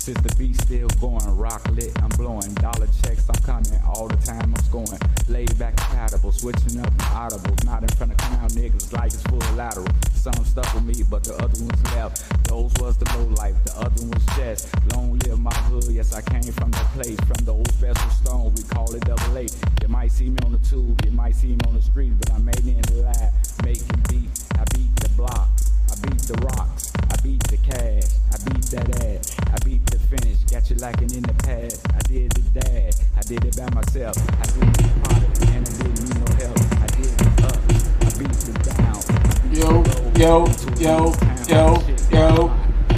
Since the beat still going, rock lit, I'm blowing dollar checks, I'm coming all the time, I'm scoring. Laid back compatible, switching up my audibles, not in front of clown niggas like it's full lateral. Some stuck with me, but the other ones left. Those was the low life, the other ones just. Long live my hood, yes I came from that place, from the old special stone, we call it double A. You might see me on the tube, you might see me on the street, but I made it in the lab, making beat. I beat the blocks, I beat the rocks, I beat the cash, I beat that ass, I beat the finish, got you lacking in the past. I did the dash, I did it by myself, I did the product, and I didn't need no help. I did the up, I beat the down, I beat Yo, the low, yo, I beat yo, the yo, yo. I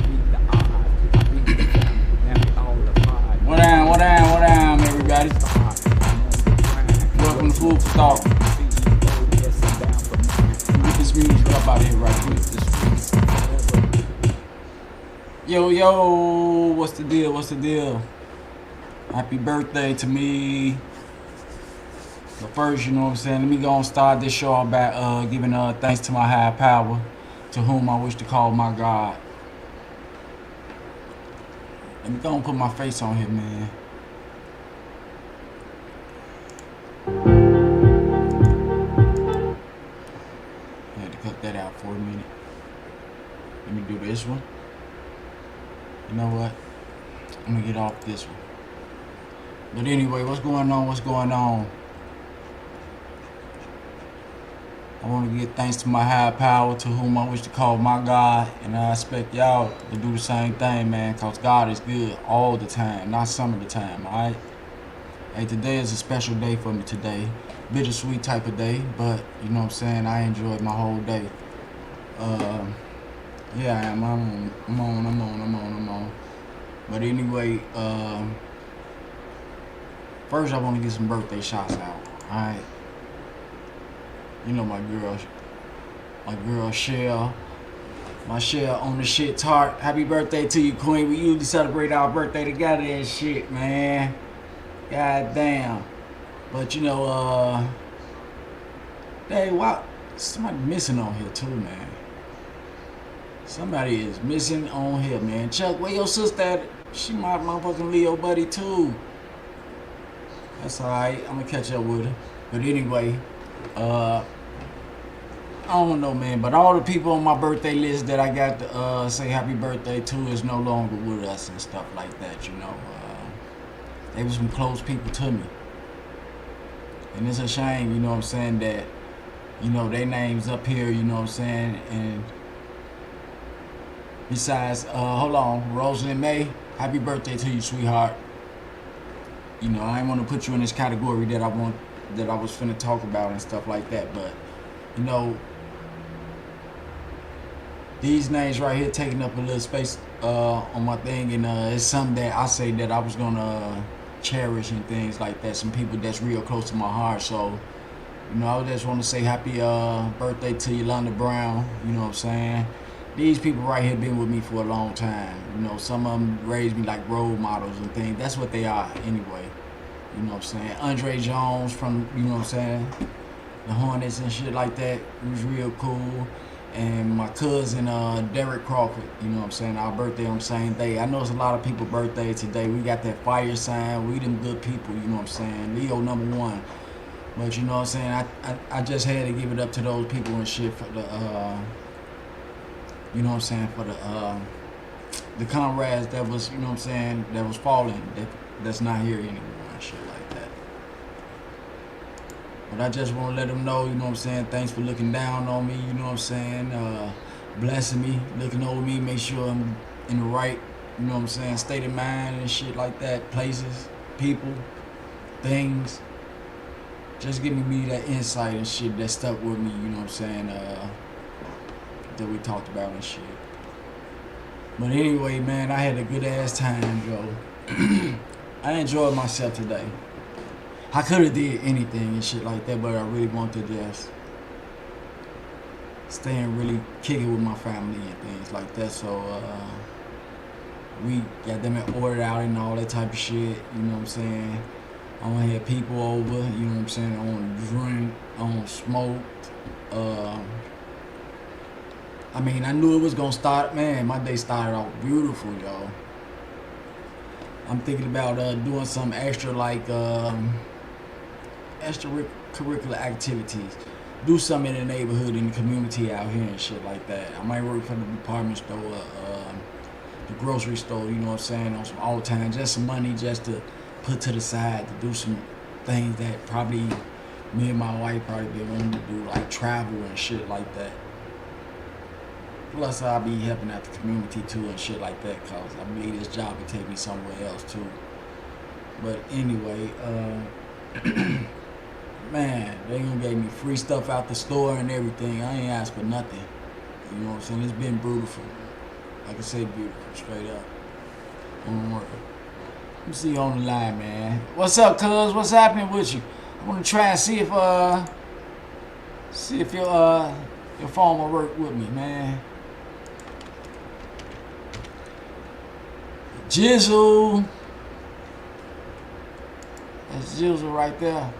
beat the odd, I beat the family, now we all the pod. What down, everybody? Welcome to Food for Thought. Get this music up out here right quick. Yo, what's the deal? Happy birthday to me. But first, you know what I'm saying, let me go and start this show by giving thanks to my higher power, to whom I wish to call my God. Let me go and put my face on here, man. I had to cut that out for a minute. Let me do this one. You know what? I'm gonna get off this one. But anyway, what's going on? I want to give thanks to my higher power, to whom I wish to call my God, and I expect y'all to do the same thing, man, because God is good all the time, not some of the time, alright? Hey, today is a special day for me today. Bittersweet type of day, but, you know what I'm saying, I enjoyed my whole day. Yeah, I'm on. But anyway, first I want to get some birthday shots out, alright? You know my girl Shell. My Shell on the shit tart. Happy birthday to you, Queen. We usually celebrate our birthday together and shit, man. God damn. But you know, hey, wow, somebody missing on here too, man. Somebody is missing on here, man. Chuck, where your sister at? She my motherfucking Leo buddy too. That's alright. I'm gonna catch up with her. But anyway, I don't know, man, but all the people on my birthday list that I got to say happy birthday to is no longer with us and stuff like that, you know. They were some close people to me. And it's a shame, you know what I'm saying, that, you know, their names up here, you know what I'm saying, and besides, hold on, Rosalind May, happy birthday to you, sweetheart. You know, I ain't want to put you in this category that I was finna talk about and stuff like that, but, you know, these names right here taking up a little space on my thing, and it's something that I say that I was gonna cherish and things like that. Some people that's real close to my heart. So, you know, I just want to say happy birthday to Yolanda Brown. You know what I'm saying? These people right here been with me for a long time. You know, some of them raised me like role models and things. That's what they are anyway. You know what I'm saying? Andre Jones from, you know what I'm saying, the Hornets and shit like that. He was real cool. And my cousin Derek Crawford, you know what I'm saying, our birthday on the same day. I know it's a lot of people's birthday today. We got that fire sign. We them good people, you know what I'm saying. Leo #1. But you know what I'm saying, I just had to give it up to those people and shit for the you know what I'm saying, for the comrades that was, you know what I'm saying, that was falling, that's not here anymore and shit like that. But I just want to let them know, you know what I'm saying, thanks for looking down on me, you know what I'm saying, blessing me, looking over me, make sure I'm in the right, you know what I'm saying, state of mind and shit like that, places, people, things. Just giving me that insight and shit that stuck with me, you know what I'm saying, that we talked about and shit. But anyway, man, I had a good ass time, Joe. I enjoyed myself today. I could have did anything and shit like that, but I really wanted to just stay and really kick it with my family and things like that. So we got them ordered out and all that type of shit, you know what I'm saying. I want to have people over, you know what I'm saying. I want to drink, I want to smoke. I mean, I knew it was going to start, man. My day started off beautiful, y'all. I'm thinking about doing some extra like extracurricular activities. Do something in the neighborhood, in the community out here and shit like that. I might work for the department store, the grocery store, you know what I'm saying, on some all time, just some money just to put to the side to do some things that probably me and my wife probably been wanting to do, like travel and shit like that. Plus, I'll be helping out the community too and shit like that, cause I believe this job will take me somewhere else too. But anyway, man, they gonna give me free stuff out the store and everything. I ain't asked for nothing. You know what I'm saying? It's been beautiful. Like I said, beautiful, straight up. Let me see you on the line, man. What's up, cuz? What's happening with you? I wanna try and see if your phone will work with me, man. Jizzle. That's Jizzle right there.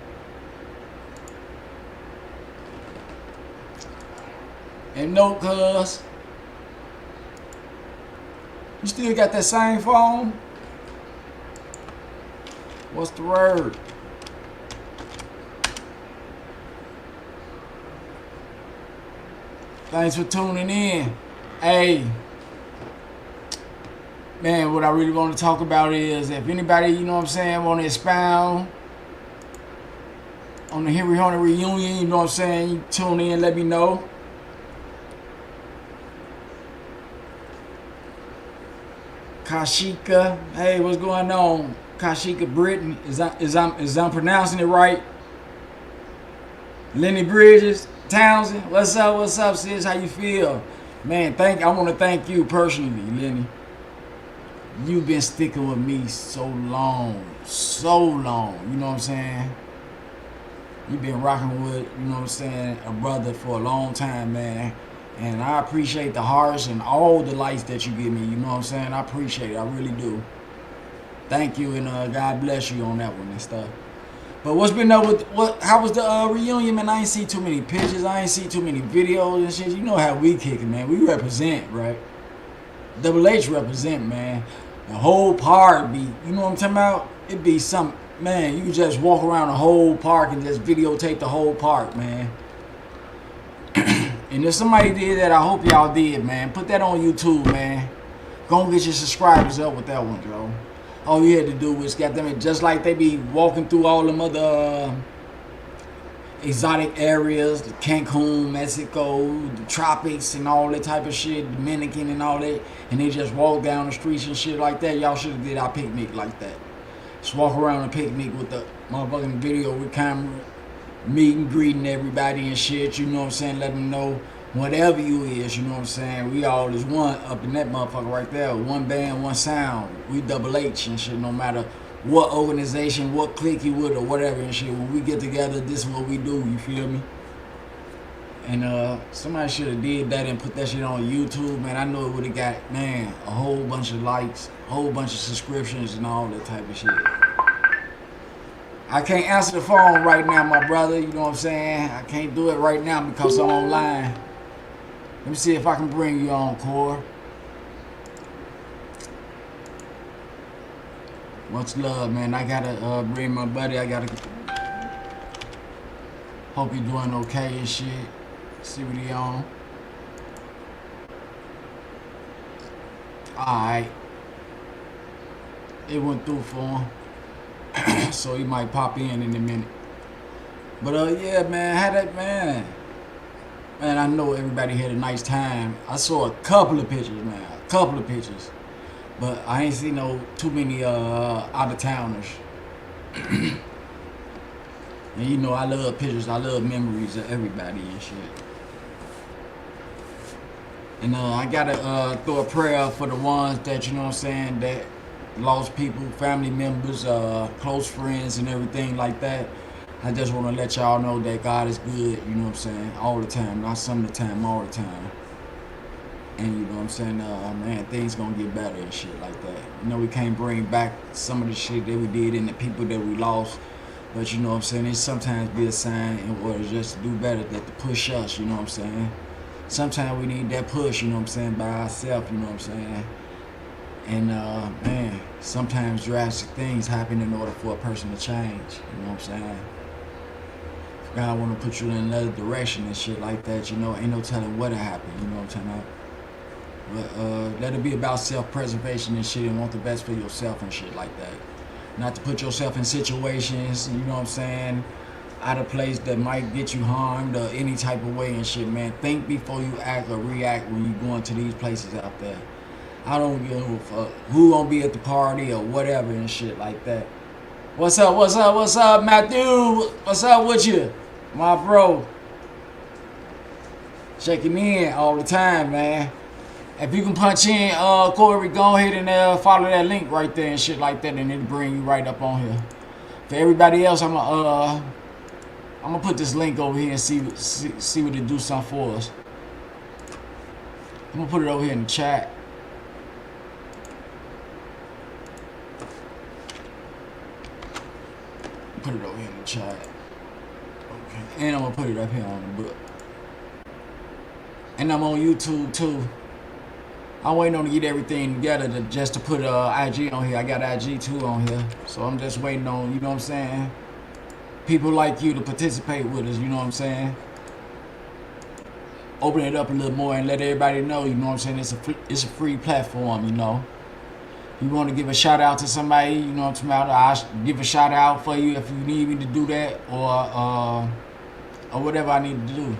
And no, cuz. You still got that same phone? What's the word? Thanks for tuning in. Hey, man, what I really want to talk about is if anybody, you know what I'm saying, want to expound on the Henry Hunter reunion, you know what I'm saying, you tune in, let me know. Kashika, hey, what's going on? Kashika Britton, is I'm pronouncing it right? Lenny Bridges, Townsend, what's up, sis? How you feel? Man, I want to thank you personally, Lenny. You've been sticking with me so long, you know what I'm saying? You've been rocking with, you know what I'm saying, a brother for a long time, man. And I appreciate the hearts and all the lights that you give me, you know what I'm saying? I appreciate it, I really do. Thank you, and God bless you on that one and stuff. But what's been up with, how was the reunion, man? I ain't see too many pictures, I ain't see too many videos and shit. You know how we kick it, man. We represent, right? Double H represent, man. The whole park be, you know what I'm talking about? It be some, man, you can just walk around the whole park and just videotape the whole park, man. And if somebody did that, I hope y'all did, man. Put that on YouTube, man. Go and get your subscribers up with that one, bro. All you had to do was get them, just like they be walking through all them other exotic areas, Cancun, Mexico, the tropics and all that type of shit, Dominican and all that, and they just walk down the streets and shit like that. Y'all should have did our picnic like that. Just walk around a picnic with the motherfucking video with camera, meeting, greeting everybody and shit, you know what I'm saying, let them know whatever you is, you know what I'm saying, we all is one up in that motherfucker right there, one band, one sound, we Double H and shit, no matter what organization, what clique you with or whatever and shit, when we get together, this is what we do, you feel me? And somebody should have did that and put that shit on YouTube, man. I know it would have got, man, a whole bunch of likes, a whole bunch of subscriptions and all that type of shit. I can't answer the phone right now, my brother, you know what I'm saying? I can't do it right now because I'm online. Let me see if I can bring you on, Core. Much love, man. I gotta bring my buddy. I gotta hope you're doing okay and shit. See what he on. Alright. It went through for him. So he might pop in a minute. But yeah, man, had that, man. Man, I know everybody had a nice time. I saw a couple of pictures, man. A couple of pictures. But I ain't seen too many out-of-towners. And you know, I love pictures. I love memories of everybody and shit. And I gotta throw a prayer for the ones that, you know what I'm saying, that lost people, family members, close friends and everything like that. I just want to let y'all know that God is good, you know what I'm saying, all the time, not some of the time, all the time. And you know what I'm saying, man, things gonna get better and shit like that. You know, we can't bring back some of the shit that we did and the people that we lost, but you know what I'm saying, it sometimes be a sign in order just to do better, that to push us, you know what I'm saying. Sometimes we need that push, you know what I'm saying, by ourselves, you know what I'm saying. And man, sometimes drastic things happen in order for a person to change. You know what I'm saying? If God want to put you in another direction and shit like that, you know, ain't no telling what'll happen. You know what I'm talking about? But let it be about self-preservation and shit, and want the best for yourself and shit like that. Not to put yourself in situations, you know what I'm saying, out of place that might get you harmed or any type of way and shit, man. Think before you act or react when you go into these places out there. I don't give a fuck who gonna be at the party or whatever and shit like that. What's up, Matthew? What's up with you, my bro? Checking in all the time, man. If you can punch in, Corey, go ahead and follow that link right there and shit like that, and it'll bring you right up on here. For everybody else, I'm gonna put this link over here and see what it do something for us. I'm gonna put it over here in the chat. Put it over here in the chat. Okay. And I'm gonna put it up here on the book. And I'm on YouTube too. I'm waiting on to get everything together just to put IG on here. I got IG too on here. So I'm just waiting on, you know what I'm saying, people like you to participate with us, you know what I'm saying? Open it up a little more and let everybody know, you know what I'm saying, it's a free platform, you know. You want to give a shout out to somebody, you know what I'm talking about, I'll give a shout out for you if you need me to do that, or whatever I need to do.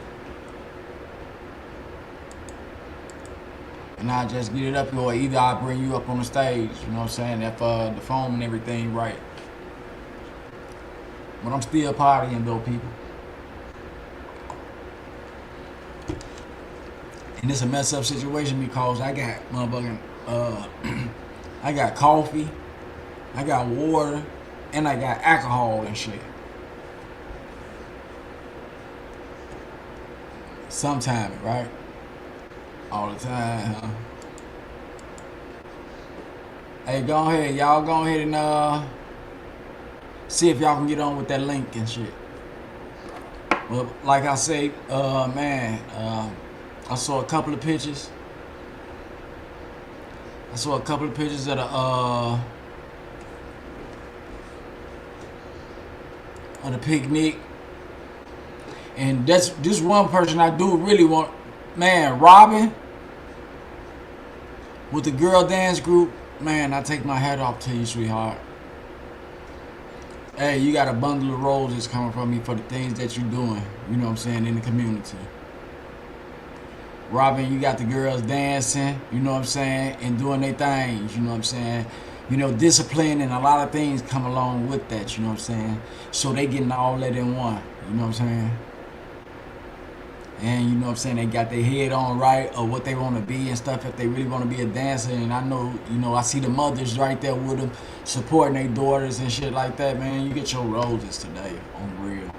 And I'll just get it up here, or either I'll bring you up on the stage, you know what I'm saying, if the phone and everything right. But I'm still partying though, people. And it's a mess up situation because I got motherfucking I got coffee, I got water, and I got alcohol and shit. Sometime, right? All the time, huh? Hey, go ahead, y'all. Go ahead and see if y'all can get on with that link and shit. Well, like I say, man, I saw a couple of pictures. I saw a couple of pictures of the picnic, and that's this one person I do really want. Man, Robin with the girl dance group, man, I take my hat off to you, sweetheart. Hey, you got a bundle of roses coming from me for the things that you're doing, you know what I'm saying, in the community. Robin, you got the girls dancing, you know what I'm saying, and doing their things, you know what I'm saying. You know, discipline and a lot of things come along with that, you know what I'm saying. So they getting all that in one, you know what I'm saying. And you know what I'm saying, they got their head on right or what they want to be and stuff if they really want to be a dancer. And I know, you know, I see the mothers right there with them supporting their daughters and shit like that, man. You get your roses today, on real.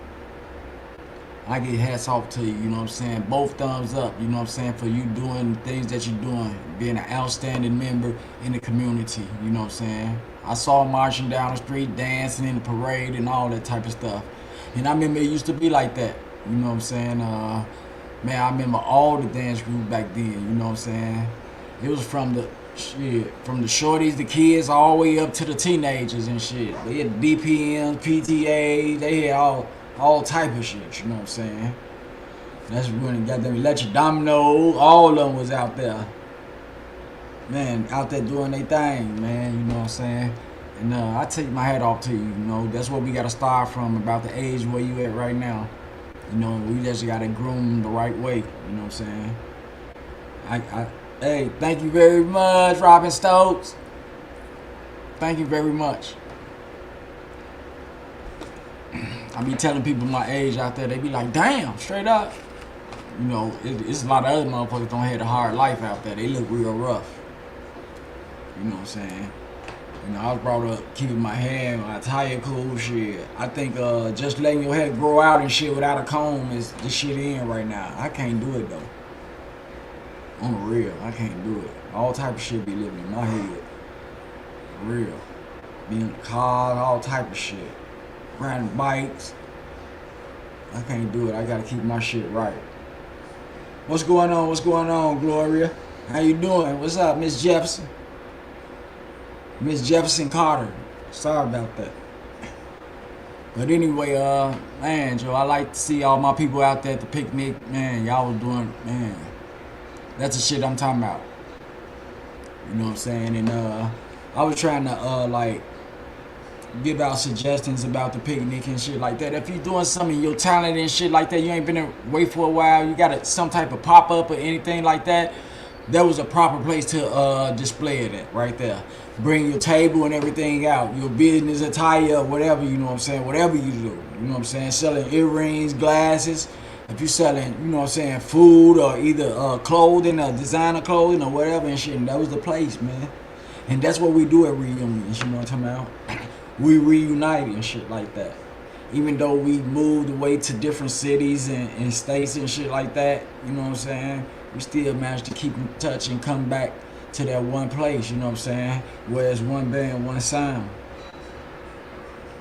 I get hats off to you, you know what I'm saying? Both thumbs up, you know what I'm saying, for you doing the things that you're doing, being an outstanding member in the community, you know what I'm saying? I saw marching down the street, dancing in the parade and all that type of stuff. And I remember it used to be like that, you know what I'm saying? Man, I remember all the dance groups back then, you know what I'm saying? It was from the shorties, the kids, all the way up to the teenagers and shit. They had DPMs, PTA, they had all type of shit, you know what I'm saying? That's when got them electric domino, all of them was out there. Man, out there doing their thing, man, you know what I'm saying? And I take my hat off to you, you know, that's where we gotta start from, about the age where you at right now. You know, we just gotta groom the right way, you know what I'm saying? Hey, thank you very much, Robin Stokes. Thank you very much. I be telling people my age out there, they be like, damn, straight up. You know, it's a lot of other motherfuckers don't have a hard life out there. They look real rough. You know what I'm saying? You know, I was brought up keeping my hair, my attire cool, shit. I think just letting your hair grow out and shit without a comb is the shit in right now. I can't do it though. On the real, I can't do it. All type of shit be living in my head. For real. Being in the car, all type of shit. Riding bikes. I can't do it. I gotta keep my shit right. What's going on? What's going on, Gloria? How you doing? What's up, Miss Jefferson? Miss Jefferson Carter. Sorry about that. But anyway, man, Joe, I like to see all my people out there at the picnic. Man, y'all was doing, man, that's the shit I'm talking about. You know what I'm saying? And I was trying to like give out suggestions about the picnic and shit like that. If you're doing something, your talent and shit like that, you ain't been away for a while, you got some type of pop up or anything like that. That was a proper place to display it at right there. Bring your table and everything out, your business attire, whatever, you know what I'm saying, whatever you do, you know what I'm saying, selling earrings, glasses, if you're selling, you know what I'm saying, food or either clothing or designer clothing or whatever and shit, and that was the place, man. And that's what we do at reunions, you know what I'm talking about? We reunite and shit like that. Even though we moved away to different cities and states and shit like that, you know what I'm saying, we still managed to keep in touch and come back to that one place, you know what I'm saying, where it's one band, one sound.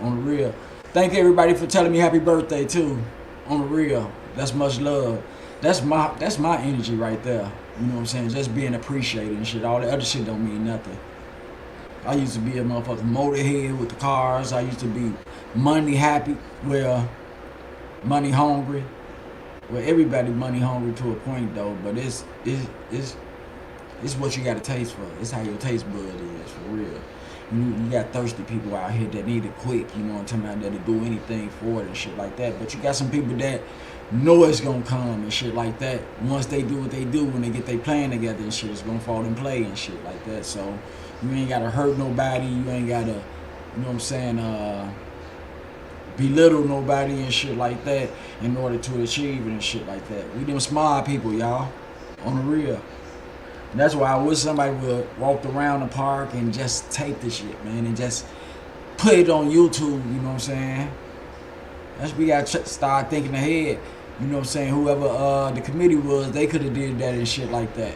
On the real. Thank everybody for telling me happy birthday too. On the real. That's much love. That's my energy right there. You know what I'm saying? Just being appreciated and shit. All the other shit don't mean nothing. I used to be a motherfucking motorhead with the cars. I used to be money happy, well, money hungry. Well, everybody money hungry to a point though, but it's what you got to taste for. It's how your taste bud is, for real. You got thirsty people out here that need it quick, you know what I'm talking about, that'll do anything for it and shit like that. But you got some people that know it's gonna come and shit like that. Once they do what they do, when they get their plan together and shit, it's gonna fall in play and shit like that. So you ain't gotta hurt nobody, you ain't gotta, you know what I'm saying, belittle nobody and shit like that in order to achieve it and shit like that. We them smart people, y'all, on the real. And that's why I wish somebody would walk around the park and just tape the shit, man, and just put it on YouTube, you know what I'm saying? That's we gotta start thinking ahead, you know what I'm saying? Whoever the committee was, they could have did that and shit like that.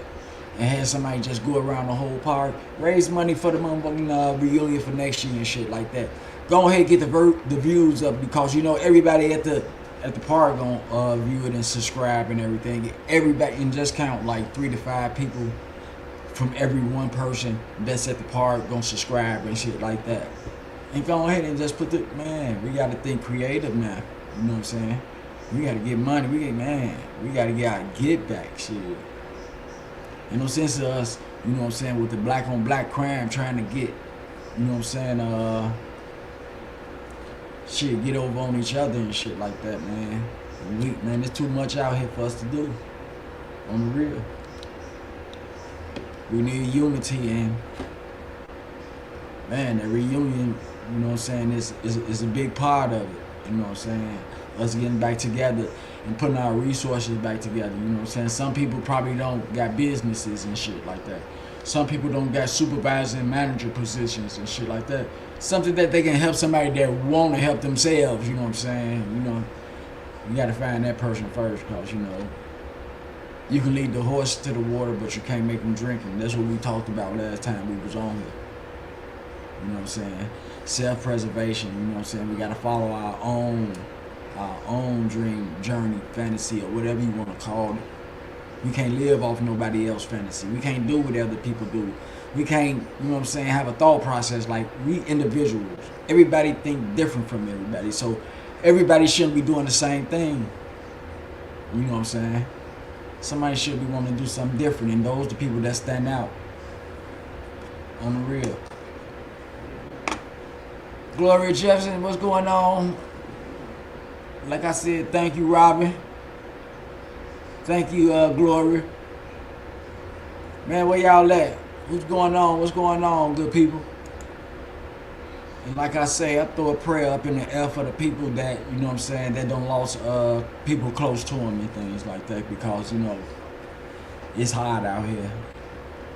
And had somebody just go around the whole park, raise money for the motherfucking reunion for next year and shit like that. Go ahead and get the views up, because you know everybody at the park gonna view it and subscribe and everything. Everybody, and just count like 3 to 5 people from every one person that's at the park gonna subscribe and shit like that. And go ahead and just put the, man, we gotta think creative now. You know what I'm saying? We gotta get money. We gotta get our get back shit. Ain't no sense to us, you know what I'm saying, with the black on black crime trying to get, you know what I'm saying, shit, get over on each other and shit like that, man. Man, there's too much out here for us to do. On the real. We need unity, and man, the reunion, you know what I'm saying, is a big part of it. You know what I'm saying? Us getting back together and putting our resources back together. You know what I'm saying? Some people probably don't got businesses and shit like that. Some people don't got supervisor and manager positions and shit like that. Something that they can help somebody that want to help themselves, you know what I'm saying? You know, you got to find that person first, because, you know, you can lead the horse to the water, but you can't make them drink it. That's what we talked about last time we was on here. You know what I'm saying? Self-preservation, you know what I'm saying? We got to follow our own dream, journey, fantasy, or whatever you want to call it. We can't live off nobody else's fantasy. We can't do what other people do. We can't, you know what I'm saying, have a thought process like we individuals. Everybody think different from everybody. So everybody shouldn't be doing the same thing. You know what I'm saying? Somebody should be wanting to do something different, and those are the people that stand out. On the real. Gloria Jefferson, what's going on? Like I said, thank you, Robin. Thank you, Gloria. Man, where y'all at? What's going on? What's going on, good people? And like I say, I throw a prayer up in the air for the people that, you know what I'm saying, that don't lost people close to them and things like that, because, you know, it's hard out here.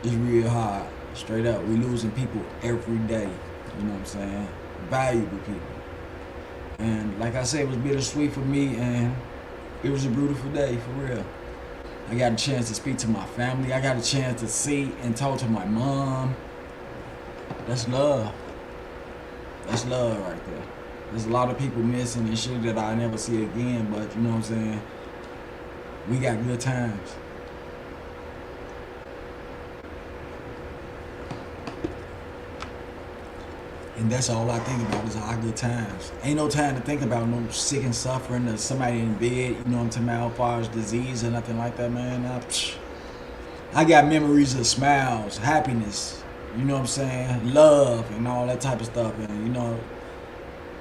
It's real hard. Straight up. We losing people every day. You know what I'm saying? Valuable people. And like I said, it was bittersweet for me, and it was a beautiful day, for real. I got a chance to speak to my family. I got a chance to see and talk to my mom. That's love. That's love right there. There's a lot of people missing and shit that I'll never see again, but you know what I'm saying? We got good times. And that's all I think about is our good times. Ain't no time to think about no sick and suffering or somebody in bed, you know what I'm talking about, as far as disease or nothing like that, man. I got memories of smiles, happiness, you know what I'm saying, love and all that type of stuff. And, you know,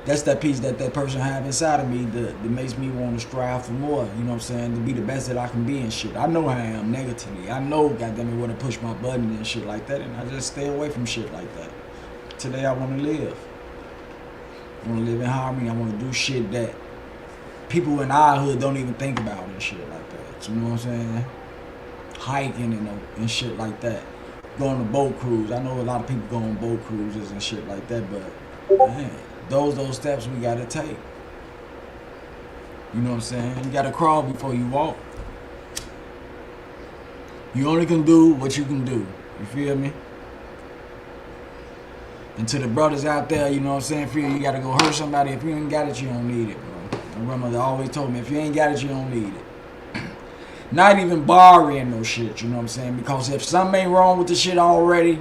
that's that piece that person have inside of me that makes me want to strive for more, you know what I'm saying, to be the best that I can be and shit. I know I am negatively. I know, goddamn it, where to push my button and shit like that, and I just stay away from shit like that. Today I want to live. I want to live in harmony. I want to do shit that people in our hood don't even think about and shit like that. You know what I'm saying? Hiking and shit like that. Going to boat cruise. I know a lot of people go on boat cruises and shit like that, but man, those steps we gotta take. You know what I'm saying? You gotta crawl before you walk. You only can do what you can do. You feel me? And to the brothers out there, you know what I'm saying, feel you gotta go hurt somebody. If you ain't got it, you don't need it, bro. My grandmother always told me, if you ain't got it, you don't need it. Not even borrowing no shit, you know what I'm saying? Because if something ain't wrong with the shit already,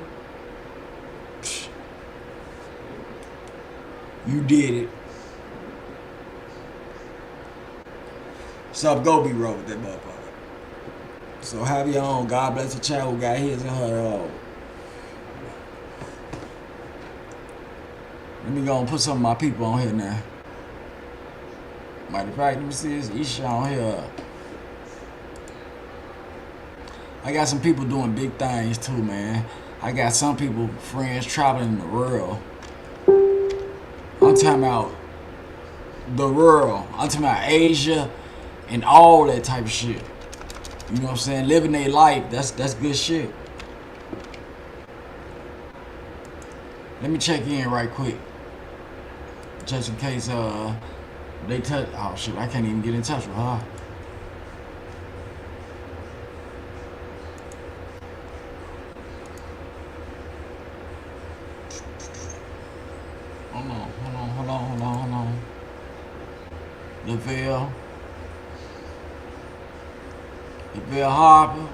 you did it. So go be roll with that motherfucker. So have your own. God bless the child who got his and her own. Let me go and put some of my people on here now. Matter of fact, let me see this Isha on here. I got some people doing big things too, man. I got some people, friends, traveling in the world. I'm talking about the world. I'm talking about Asia and all that type of shit. You know what I'm saying? Living their life. That's good shit. Let me check in right quick. Just in case they touch. Oh shit, I can't even get in touch with her. Hold on. Lavelle Harper.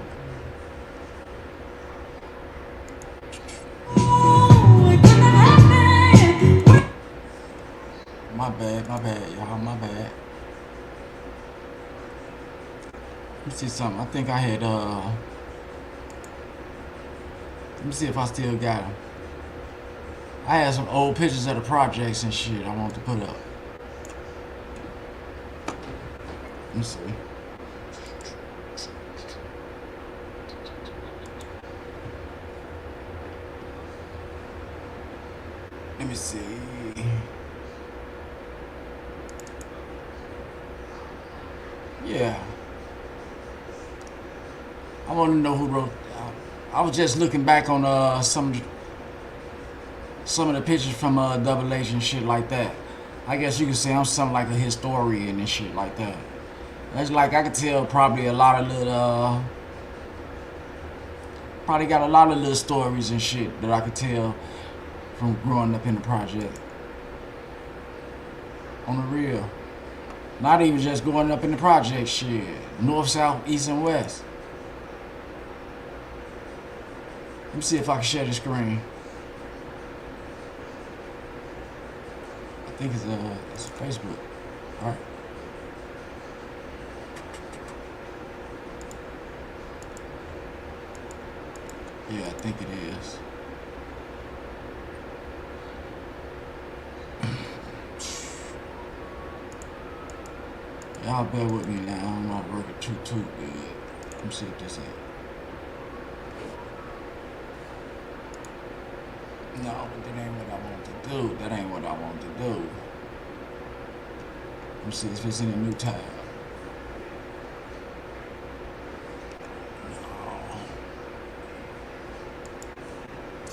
My bad, y'all, my bad. Let me see something. I think I had, let me see if I still got them. I had some old pictures of the projects and shit I want to put up. Let me see. Let me see. Yeah. I want to know who wrote. I was just looking back on some of the pictures from Double H and shit like that. I guess you could say I'm something like a historian and shit like that. That's like I could tell probably a lot of little, probably got a lot of little stories and shit that I could tell from growing up in the project. On the real. Not even just going up in the project shit. North, south, east, and west. Let me see if I can share the screen. I think it's Facebook. Alright. Yeah, I think it is. Y'all bear with me now. I'm not working too good. Let me see if this ain't. No, but that ain't what I want to do. That ain't what I want to do. Let me see if it's in a new tab. No.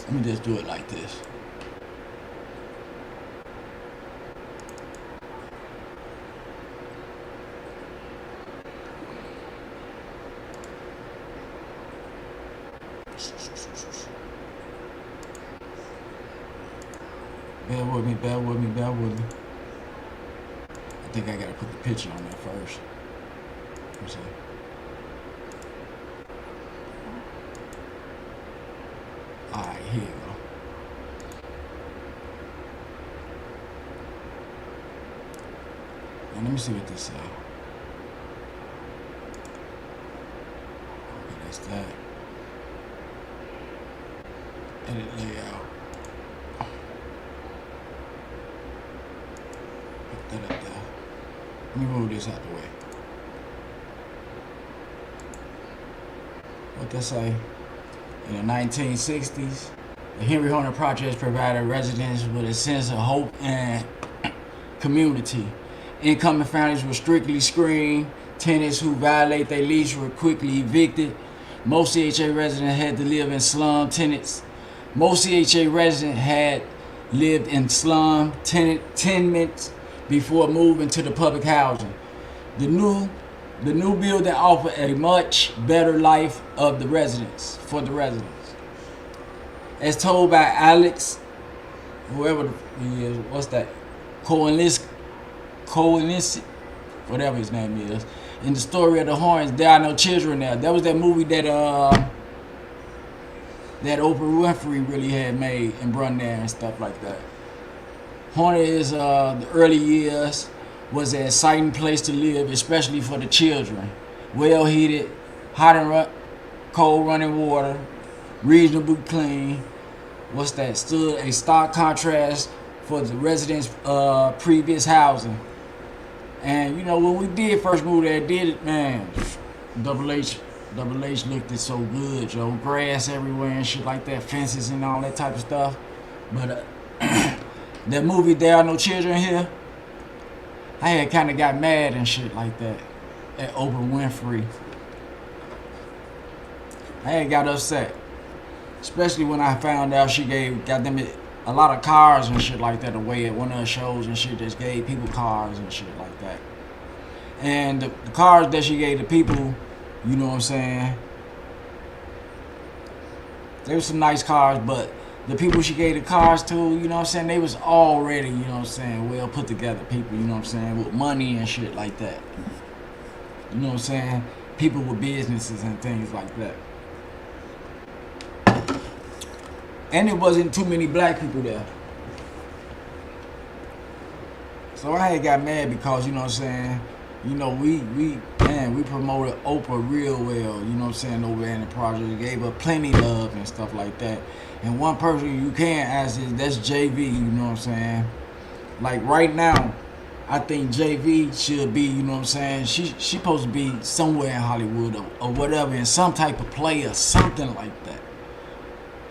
Let me just do it like this. Bear with me. I think I gotta put the picture on there first. Let me see. Alright, here you go. see what this is. Okay, that's that. Edit layout. Put that up there. Let me move this out the way. What they say? In the 1960s, the Henry Horner Project provided residents with a sense of hope and community. Incoming families were strictly screened. Tenants who violate their lease were quickly evicted. Most CHA residents had to live in slum tenements. Most CHA residents had lived in slum tenements before moving to the public housing. The new building offered a much better life of the residents for the residents. As told by Alex, whoever he is, what's that? Coalition, whatever his name is. In the story of the Hornets, there are no children there. That was that movie that Oprah Winfrey really had made and brung there and stuff like that. Hornet is the early years was an exciting place to live, especially for the children. Well heated, hot and cold running water, reasonably clean. What's that? Stood a stark contrast for the residents' previous housing. And you know, when we did first move there, did it, man, Double H looked it so good, yo. Grass everywhere and shit like that, fences and all that type of stuff. But that movie, There Are No Children Here, I had kind of got mad and shit like that at Oprah Winfrey. I had got upset, especially when I found out she got them a lot of cars and shit like that away at one of her shows and shit. Just gave people cars and shit like that. And the cars that she gave the people, you know what I'm saying, they were some nice cars, but the people she gave the cars to, you know what I'm saying, they was already, you know what I'm saying, well put together people, you know what I'm saying, with money and shit like that. You know what I'm saying? People with businesses and things like that. And there wasn't too many black people there. So I had got mad because, you know what I'm saying, you know, we promoted Oprah real well, you know what I'm saying, over there in the project. We gave her plenty love and stuff like that. And one person you can ask is, that's JV, you know what I'm saying? Like right now, I think JV should be, you know what I'm saying, she supposed to be somewhere in Hollywood or whatever, in some type of play or something like that.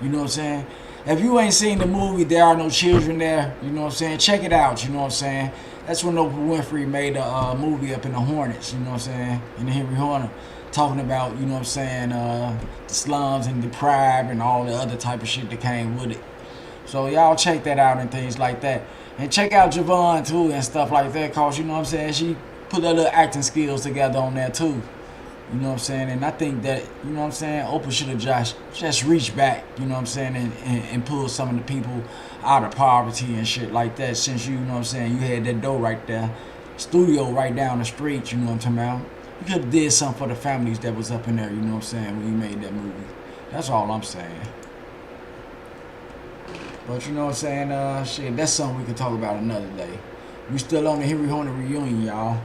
You know what I'm saying? If you ain't seen the movie There Are No Children There, you know what I'm saying, check it out, you know what I'm saying? That's when Oprah Winfrey made a movie up in the Hornets, you know what I'm saying, in the Henry Horner, talking about, you know what I'm saying, the slums and deprived and all the other type of shit that came with it. So y'all check that out and things like that. And check out Javon too and stuff like that, cause you know what I'm saying, she put her little acting skills together on there too. You know what I'm saying? And I think that, you know what I'm saying, Oprah should have just reached back, you know what I'm saying, and pulled some of the people out of poverty and shit like that, since you know what I'm saying, you had that door right there, studio right down the street, you know what I'm talking about. You could have did something for the families that was up in there, you know what I'm saying, when you made that movie. That's all I'm saying. But you know what I'm saying, shit, that's something we can talk about another day. We still on the Henry Horner reunion, y'all.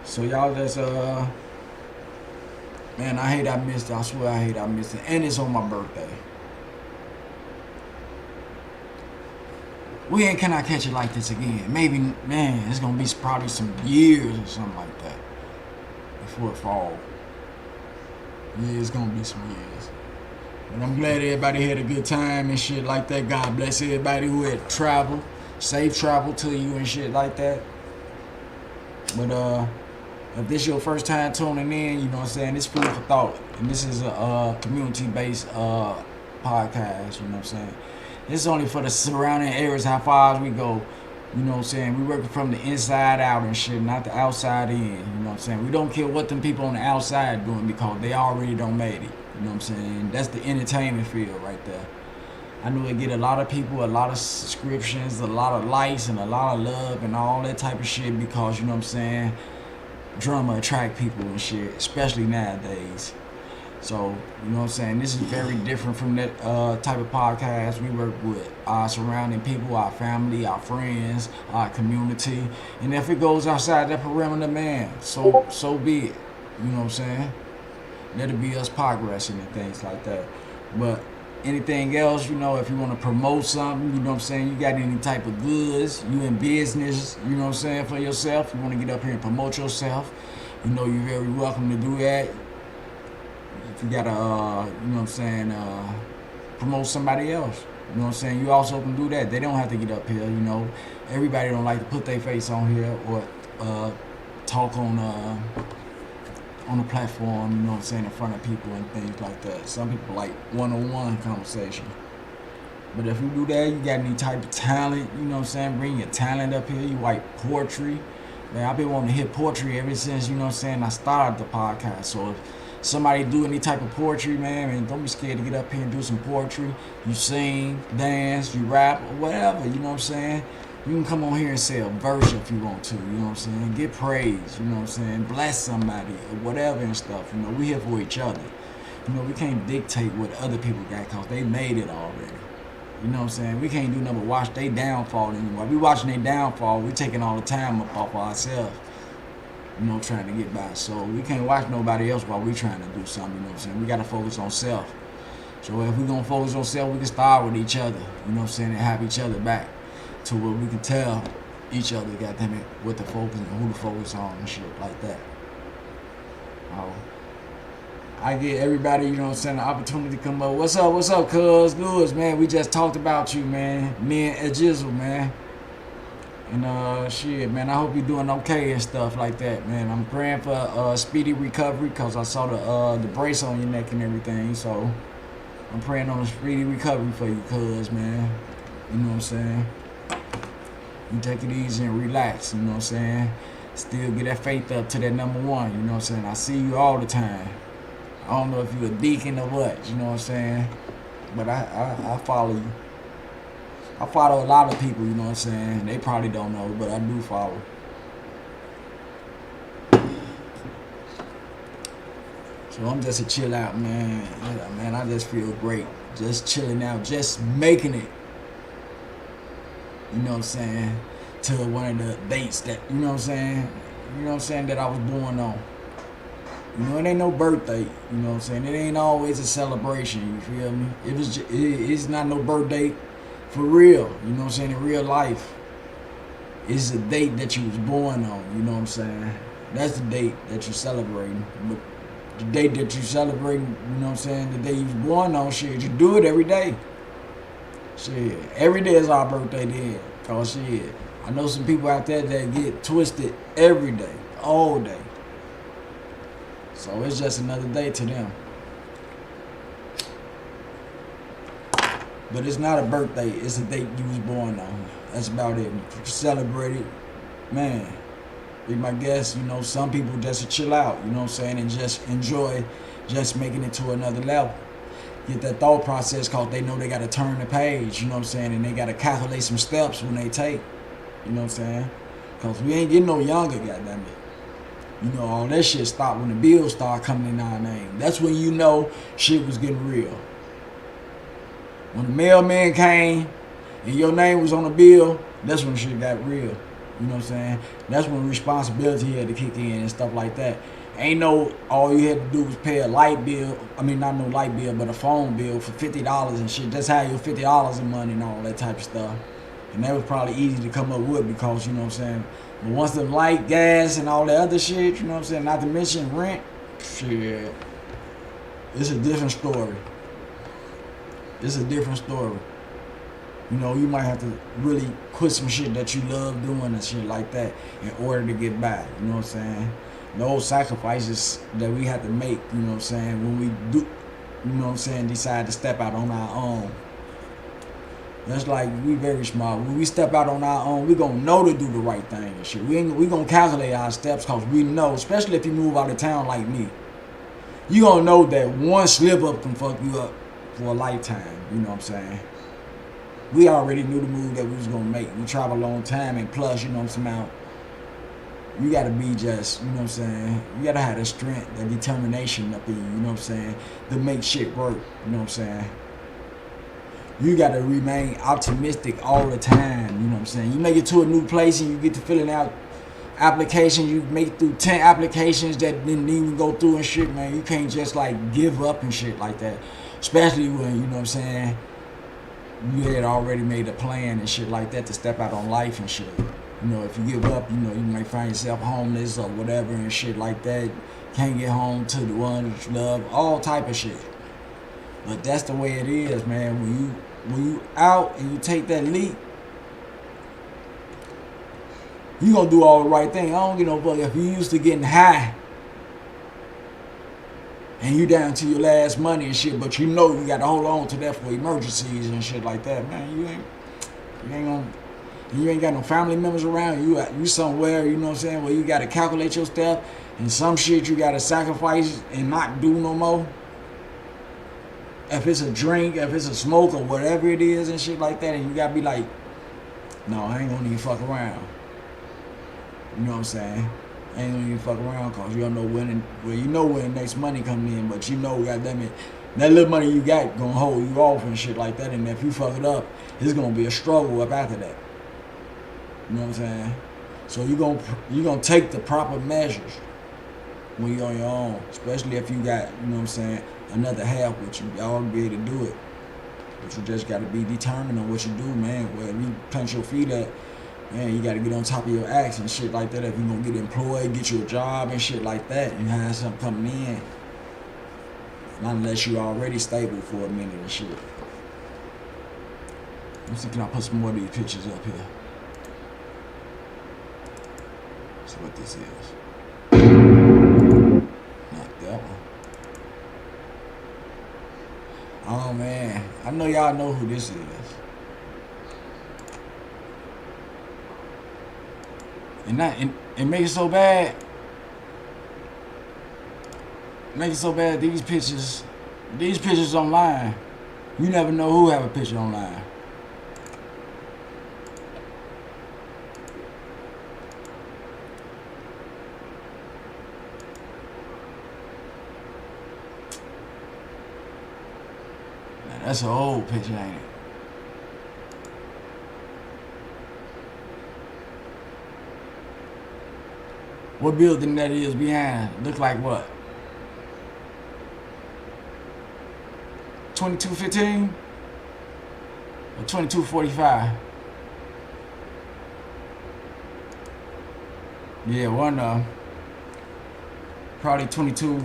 So y'all just, man, I hate I missed it. I swear I hate I missed it. And it's on my birthday. When can I catch it like this again? Maybe, man, it's going to be probably some years or something like that before it fall. Yeah, it's going to be some years. But I'm glad everybody had a good time and shit like that. God bless everybody who had traveled. Safe travel to you and shit like that. But, if this your first time tuning in, you know what I'm saying, this Food for Thought. And this is a community-based podcast, you know what I'm saying. This is only for the surrounding areas, how far as we go. You know what I'm saying? We working from the inside out and shit, not the outside in. You know what I'm saying? We don't care what them people on the outside doing because they already don't made it. You know what I'm saying? That's the entertainment field right there. I know it get a lot of people, a lot of subscriptions, a lot of likes, and a lot of love and all that type of shit because, you know what I'm saying, drama attract people and shit, especially nowadays. So, you know what I'm saying? This is very different from that type of podcast. We work with our surrounding people, our family, our friends, our community. And if it goes outside that perimeter, man, so be it. You know what I'm saying? Let it be us progressing and things like that. But anything else, you know, if you want to promote something, you know what I'm saying, you got any type of goods, you in business, you know what I'm saying, for yourself, you want to get up here and promote yourself, you know, you're very welcome to do that. If you got to, you know what I'm saying, promote somebody else, you know what I'm saying, you also can do that. They don't have to get up here, you know. Everybody don't like to put their face on here or talk on a platform, you know what I'm saying, in front of people and things like that. Some people like one-on-one conversation. But if you do that, you got any type of talent, you know what I'm saying, bring your talent up here. You write poetry. Man, I've been wanting to hit poetry ever since, you know what I'm saying, I started the podcast. So if somebody do any type of poetry, man, don't be scared to get up here and do some poetry. You sing, dance, you rap, or whatever, you know what I'm saying. You can come on here and say a verse if you want to, you know what I'm saying? Get praise, you know what I'm saying? Bless somebody or whatever and stuff. You know, we here for each other. You know, we can't dictate what other people got because they made it already. You know what I'm saying? We can't do nothing but watch their downfall anymore. We watching their downfall, we taking all the time up off of ourselves, you know, trying to get by. So we can't watch nobody else while we trying to do something, you know what I'm saying? We got to focus on self. So if we going to focus on self, we can start with each other, you know what I'm saying, and have each other back to where we can tell each other, goddamn it, what to focus and who to focus on and shit like that. I get everybody, you know what I'm saying, the opportunity to come up. What's up, cuz? Lewis, man, we just talked about you, man. Me and Ejizzle, man. And shit, man, I hope you're doing okay and stuff like that, man. I'm praying for speedy recovery because I saw the brace on your neck and everything. So I'm praying on a speedy recovery for you, cuz, man. You know what I'm saying? You take it easy and relax, you know what I'm saying? Still get that faith up to that number one, you know what I'm saying? I see you all the time. I don't know if you're a deacon or what, you know what I'm saying? But I follow you. I follow a lot of people, you know what I'm saying? They probably don't know, but I do follow. So I'm just a chill out, man. Yeah, man, I just feel great. Just chilling out, just making it. You know what I'm saying, to one of the dates that, you know what I'm saying, that I was born on. You know, it ain't no birthday, you know what I'm saying, it ain't always a celebration, you feel me? It's not no birthday for real, you know what I'm saying, in real life. It's a date that you was born on, you know what I'm saying? That's the date that you're celebrating. But the date that you're celebrating, you know what I'm saying, the day you was born on, shit, you do it every day. Shit, every day is our birthday then. Cause shit, I know some people out there that get twisted every day, all day. So it's just another day to them. But it's not a birthday, it's a date you was born on. That's about it. Celebrate it, man. Be my guest, you know, some people just chill out, you know what I'm saying, and just enjoy just making it to another level. Get that thought process cause they know they gotta turn the page, you know what I'm saying, and they gotta calculate some steps when they take, you know what I'm saying, cause we ain't getting no younger, goddamn it. You know, all that shit stopped when the bills start coming in our name. That's when you know shit was getting real. When the mailman came and your name was on the bill, that's when shit got real. You know what I'm saying? That's when responsibility had to kick in and stuff like that. Ain't no, all you had to do was pay a light bill. I mean, not no light bill, but a phone bill for $50 and shit. That's how your $50 in money and all that type of stuff. And that was probably easy to come up with because, you know what I'm saying? But once the light, gas, and all that other shit, you know what I'm saying? Not to mention rent, shit. It's a different story. It's a different story. You know, you might have to really quit some shit that you love doing and shit like that in order to get by. You know what I'm saying? Those sacrifices that we have to make, you know what I'm saying, when we do, you know what I'm saying, decide to step out on our own. That's like, we very smart. When we step out on our own, we gonna know to do the right thing and shit. We gonna calculate our steps because we know, especially if you move out of town like me, you gonna know that one slip up can fuck you up for a lifetime, you know what I'm saying? We already knew the move that we was gonna make. We traveled a long time, and plus, you know what I'm saying, you gotta be just, you know what I'm saying? You gotta have the strength, the determination up in you, you know what I'm saying? To make shit work, you know what I'm saying? You gotta remain optimistic all the time, you know what I'm saying? You make it to a new place and you get to filling out applications, you make it through 10 applications that didn't even go through and shit, man. You can't just like give up and shit like that. Especially when, you know what I'm saying, you had already made a plan and shit like that to step out on life and shit. You know, if you give up, you know, you might find yourself homeless or whatever and shit like that. Can't get home to the one that you love, all type of shit. But that's the way it is, man. When you out and you take that leap, you gonna do all the right thing. I don't give no fuck if you used to getting high and you down to your last money and shit, but you know you gotta hold on to that for emergencies and shit like that, man. You ain't got no family members around. You somewhere, you know what I'm saying, where you gotta calculate your stuff and some shit you gotta sacrifice and not do no more. If it's a drink, if it's a smoke or whatever it is and shit like that, and you gotta be like, no, I ain't gonna even fuck around. You know what I'm saying? I ain't gonna even fuck around cause you don't know when, well, you know when the next money coming in, but you know, goddamn it, that little money you got gonna hold you off and shit like that, and if you fuck it up, it's gonna be a struggle up after that. You know what I'm saying? So you gonna take the proper measures when you're on your own, especially if you got, you know what I'm saying, another half with you. Y'all be able to do it. But you just gotta be determined on what you do, man. Where you punch your feet at, man, you gotta get on top of your acts and shit like that. If you're gonna get employed, get you a job and shit like that, and have something coming in. Not unless you're already stable for a minute and shit. I'm thinking I'll put some more of these pictures up here. See what this is. Not that one. Oh man, I know y'all know who this is. And it makes it so bad. Make it so bad. These pictures online. You never know who have a picture online. That's an old picture, ain't it? What building that is behind? Look like what? 2215 or 2245? Yeah, one of them. Probably 22.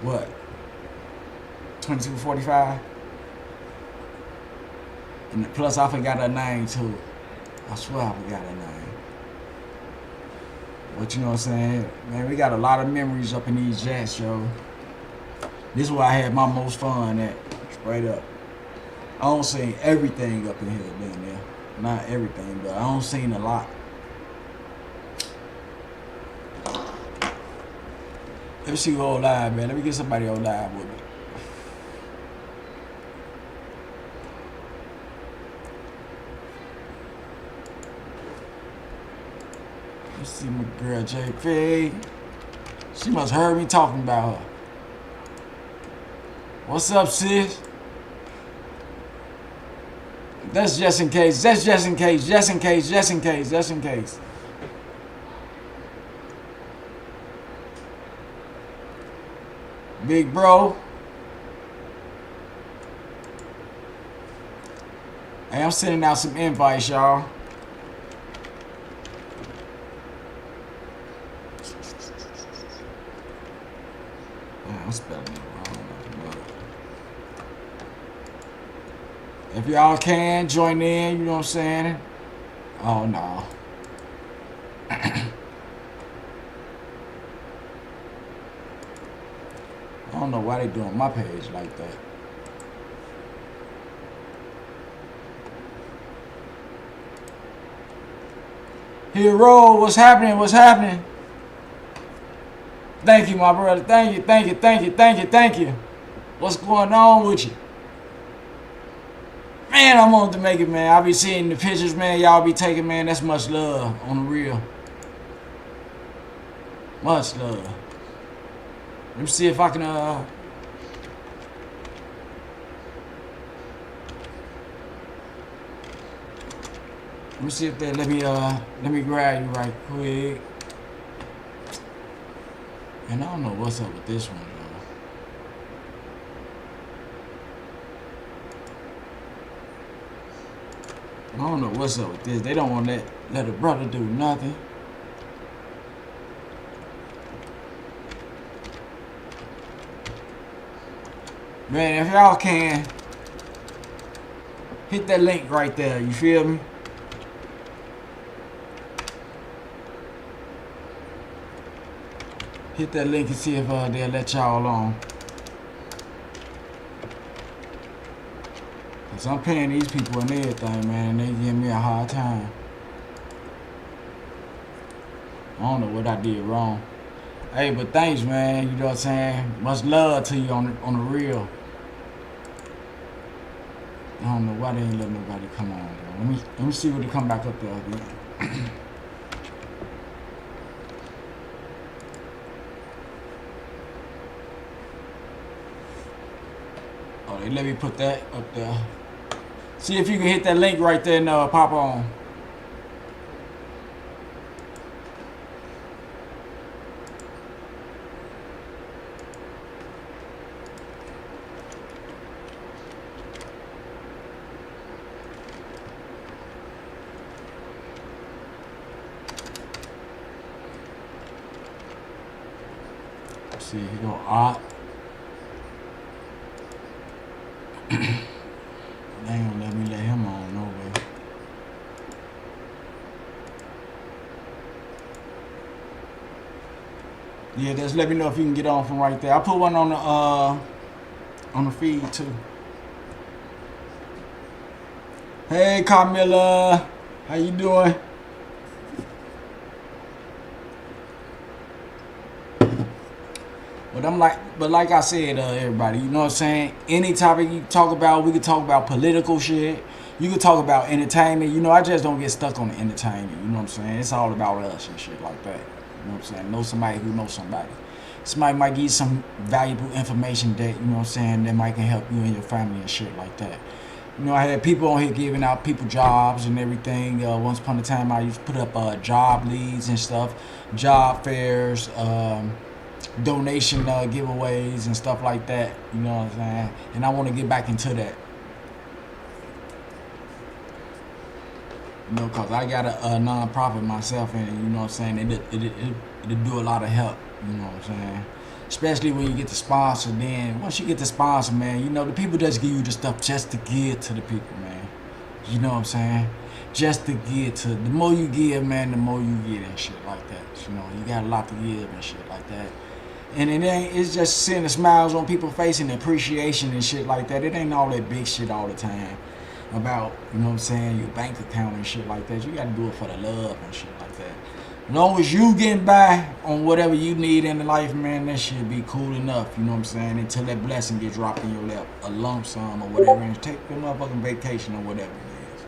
What? 2245. And plus, I forgot her name too. I swear I forgot her name. But you know what I'm saying? Man, we got a lot of memories up in these jets, yo. This is where I had my most fun at. Straight up. I don't see everything up in here, down there. Not everything, but I don't seen a lot. Let me see who on live, man. Let me get somebody on live with me. You see my girl JP. She must heard me talking about her. What's up, sis? That's just in case. That's just in case. Just in case. Just in case. Just in case. Big bro. Hey, I'm sending out some invites, y'all. I'm spelling it wrong. If y'all can join in, you know what I'm saying? Oh no. I don't know why they doing my page like that. Hero, what's happening? What's happening? Thank you, my brother. Thank you, thank you, thank you, thank you, thank you. What's going on with you? Man, I wanted to make it, man. I be seeing the pictures, man. Y'all be taking, man. That's much love on the real. Much love. Let me see if I can let me see if they let me grab you right quick. And I don't know what's up with this one though. I don't know what's up with this. They don't want to let a brother do nothing. Man, if y'all can, hit that link right there, you feel me? Hit that link and see if they'll let y'all on. Cause I'm paying these people and everything, man, and they give me a hard time. I don't know what I did wrong. Hey, but thanks, man. You know what I'm saying? Much love to you on the real. I don't know why they ain't let nobody come on, bro. Let me see when they come back up there again. Oh, they let me put that up there. See if you can hit that link right there and pop on. See, he go opt. They ain't gonna let me let him on, no way. Yeah, just let me know if you can get on from right there. I put one on the feed too. Hey, Carmilla, how you doing? But like I said, everybody, you know what I'm saying? Any topic you talk about, we could talk about political shit. You could talk about entertainment. You know, I just don't get stuck on the entertainment. You know what I'm saying? It's all about us and shit like that. You know what I'm saying? Know somebody who knows somebody. Somebody might give you some valuable information that, you know what I'm saying, that might can help you and your family and shit like that. You know, I had people on here giving out people jobs and everything. Once upon a time, I used to put up job leads and stuff, job fairs, donation giveaways and stuff like that, you know what I'm saying? And I want to get back into that, you know, because I got a non-profit myself, and you know what I'm saying, it do a lot of help, you know what I'm saying, especially when you get the sponsor. Then once you get the sponsor, man, you know, the people just give you the stuff just to give to the people, man, you know what I'm saying, just to give to, the more you give, man, the more you get and shit like that, you know, you got a lot to give and shit like that. And it's just seeing the smiles on people's face and appreciation and shit like that. It ain't all that big shit all the time about, you know what I'm saying, your bank account and shit like that. You got to do it for the love and shit like that. As long as you getting by on whatever you need in life, man, that shit be cool enough, you know what I'm saying, until that blessing get dropped in your lap, a lump sum or whatever, and take a motherfucking vacation or whatever it is.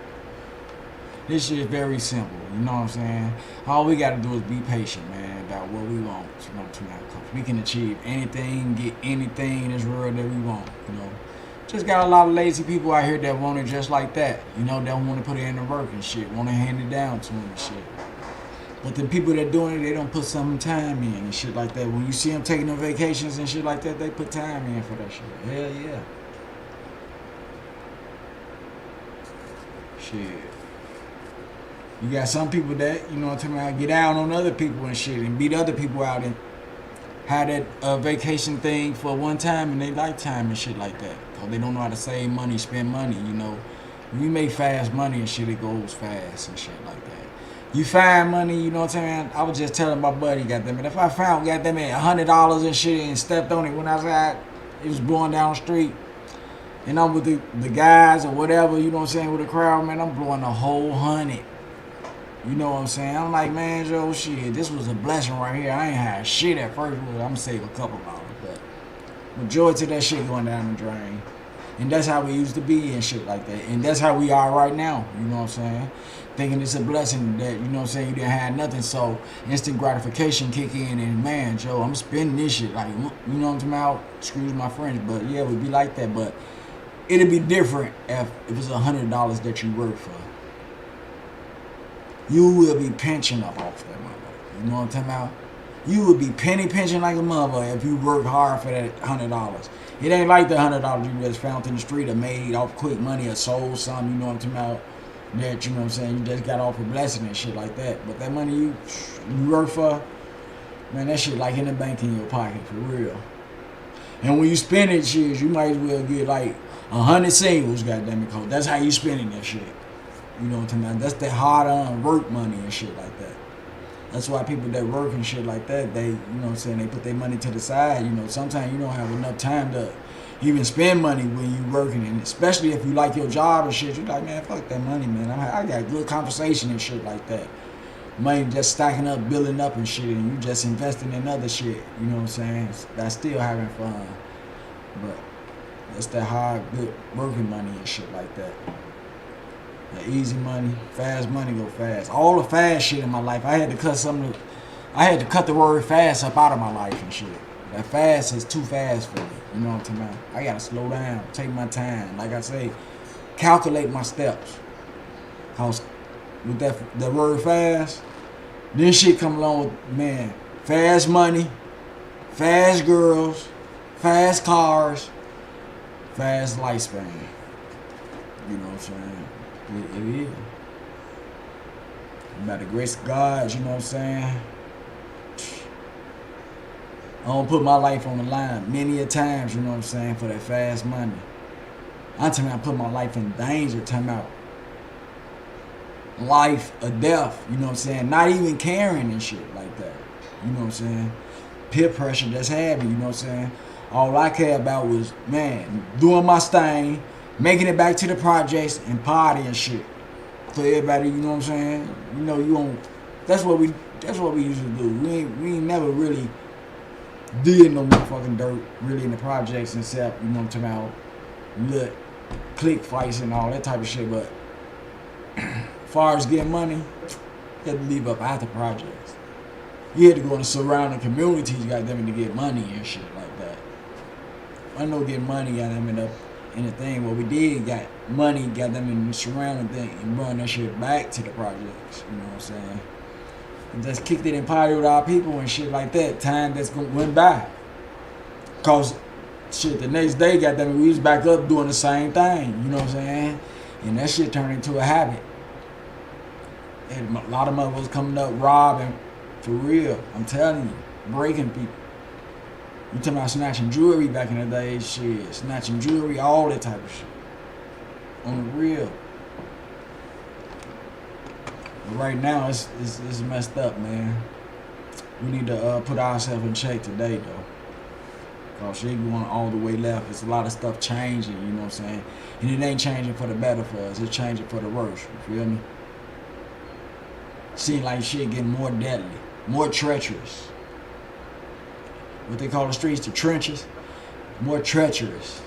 This shit is very simple, you know what I'm saying? All we got to do is be patient, man, about what we want, you know what I'm saying? We can achieve anything, get anything in this world that we want, you know. Just got a lot of lazy people out here that want it just like that, you know, that want to put it in the work and shit, want to hand it down to them and shit. But the people that doing it, they don't put some time in and shit like that. When you see them taking them vacations and shit like that, they put time in for that shit. Hell yeah. Shit. You got some people that, you know what I'm talking about, get down on other people and shit and beat other people out and have that vacation thing for one time in their lifetime and shit like that. Because they don't know how to save money, spend money, you know. When you make fast money and shit, it goes fast and shit like that. You find money, you know what I'm saying? I was just telling my buddy, goddammit, if I found, goddammit, $100 and shit and stepped on it when I was out, it was blowing down the street, and I'm with the guys or whatever, you know what I'm saying, with the crowd, man, I'm blowing a whole 100. You know what I'm saying? I'm like, man, Joe, shit, this was a blessing right here. I ain't had shit at first. I'm gonna save a couple dollars, but majority of that shit going down the drain. And that's how we used to be and shit like that. And that's how we are right now, you know what I'm saying? Thinking it's a blessing that, you know what I'm saying, you didn't have nothing, so instant gratification kick in and man, Joe, I'm spending this shit. Like, you know what I'm talking about? Excuse my French, but yeah, it would be like that. But it'd be different if it's $100 that you work for. You will be pinching up off that motherfucker. You know what I'm talking about? You would be penny pinching like a motherfucker if you work hard for that $100. It ain't like the $100 you just found in the street or made off quick money or sold something, you know what I'm talking about, that, you know what I'm saying, you just got off a blessing and shit like that. But that money you work for, man, that shit like in the bank in your pocket, for real. And when you spend it, shit, you might as well get like 100 singles, goddamn it, cause that's how you spending that shit. You know what I'm talking about? That's that hard-earned work money and shit like that. That's why people that work and shit like that, they, you know what I'm saying, they put their money to the side. You know, sometimes you don't have enough time to even spend money when you working, and especially if you like your job and shit, you're like, man, fuck that money, man. I got good conversation and shit like that. Money just stacking up, building up and shit, and you just investing in other shit. You know what I'm saying? That's still having fun, but that's that hard, good working money and shit like that. The easy money, fast money go fast. All the fast shit in my life, I had to cut the word fast up out of my life and shit. That fast is too fast for me. You know what I'm talking about? I gotta slow down, take my time. Like I say, calculate my steps. Cause with that word fast, then shit come along with, man, fast money, fast girls, fast cars, fast lifespan. You know what I'm saying? It is. By the grace of God, you know what I'm saying? I don't put my life on the line many a times, you know what I'm saying, for that fast money. I'm telling you, I put my life in danger, talking about life or death, you know what I'm saying? Not even caring and shit like that. You know what I'm saying? Peer pressure that's heavy, you know what I'm saying? All I care about was, man, doing my thing, making it back to the projects and party and shit. For everybody, you know what I'm saying? You know, you don't. That's what we usually do. We ain't never really did no motherfucking dirt really in the projects except, you know what I'm talking about, little click fights and all that type of shit. But as far as getting money, you had to leave up after projects. You had to go in the surrounding communities, goddamn it, to get money and shit like that. I know getting money, goddamn it, up in the thing. What we did, got money, got them in the surrounding thing, and run that shit back to the projects. You know what I'm saying? And just kicked it in party with our people and shit like that. Time that's went by. Cause shit, the next day, got them, we was back up doing the same thing. You know what I'm saying? And that shit turned into a habit. And a lot of motherfuckers coming up robbing, for real. I'm telling you, breaking people. You talking about snatching jewelry back in the day, shit. Snatching jewelry, all that type of shit. On the real. But right now, it's messed up, man. We need to put ourselves in check today, though. Cause shit going all the way left. It's a lot of stuff changing, you know what I'm saying? And it ain't changing for the better for us. It's changing for the worse, you feel me? Seem like shit getting more deadly, more treacherous. What they call the streets, the trenches, more treacherous.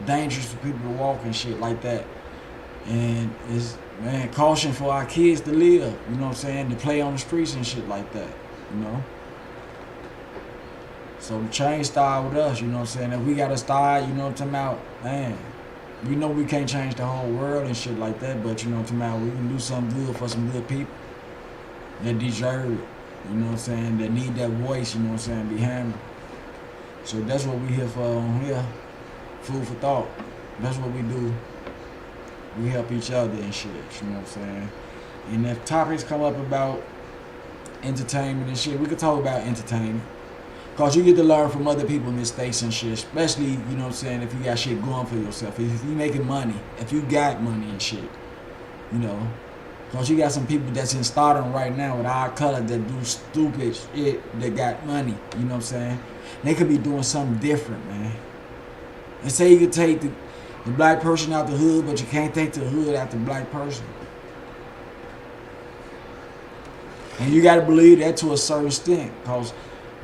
Dangerous for people to walk and shit like that. And it's, man, caution for our kids to live, you know what I'm saying, to play on the streets and shit like that, you know? So the change start with us, you know what I'm saying? If we gotta start, you know what I'm talking about, man, we know we can't change the whole world and shit like that, but you know what I'm talking about, we can do something good for some good people that deserve it. You know what I'm saying? That need that voice, you know what I'm saying, behind them. So that's what we here for on here. Food for thought. That's what we do. We help each other and shit, you know what I'm saying? And if topics come up about entertainment and shit, we could talk about entertainment. Cause you get to learn from other people's mistakes and shit, especially, you know what I'm saying, if you got shit going for yourself. If you making money, if you got money and shit, you know. Cause you got some people that's in stardom right now with our color that do stupid shit that got money, you know what I'm saying? They could be doing something different, man. And say you could take the black person out the hood, but you can't take the hood out the black person. And you gotta believe that to a certain extent, cause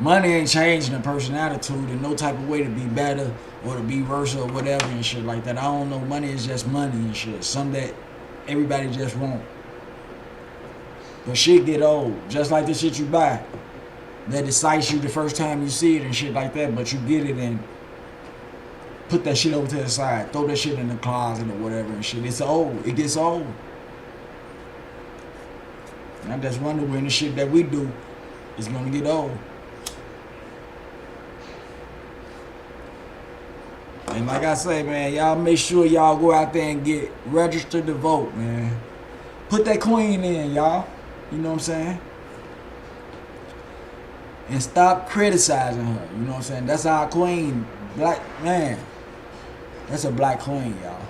Money ain't changing a person's attitude in no type of way to be better or to be worse or whatever and shit like that. I don't know. Money is just money and shit. Something that everybody just want. But shit get old. Just like the shit you buy. That excites you the first time you see it and shit like that. But you get it and put that shit over to the side. Throw that shit in the closet or whatever and shit. It's old. It gets old. And I just wonder when the shit that we do is gonna get old. And like I say, man, y'all make sure y'all go out there and get registered to vote, man. Put that queen in, y'all. You know what I'm saying? And stop criticizing her. You know what I'm saying? That's our queen. Black, man. That's a black queen, y'all.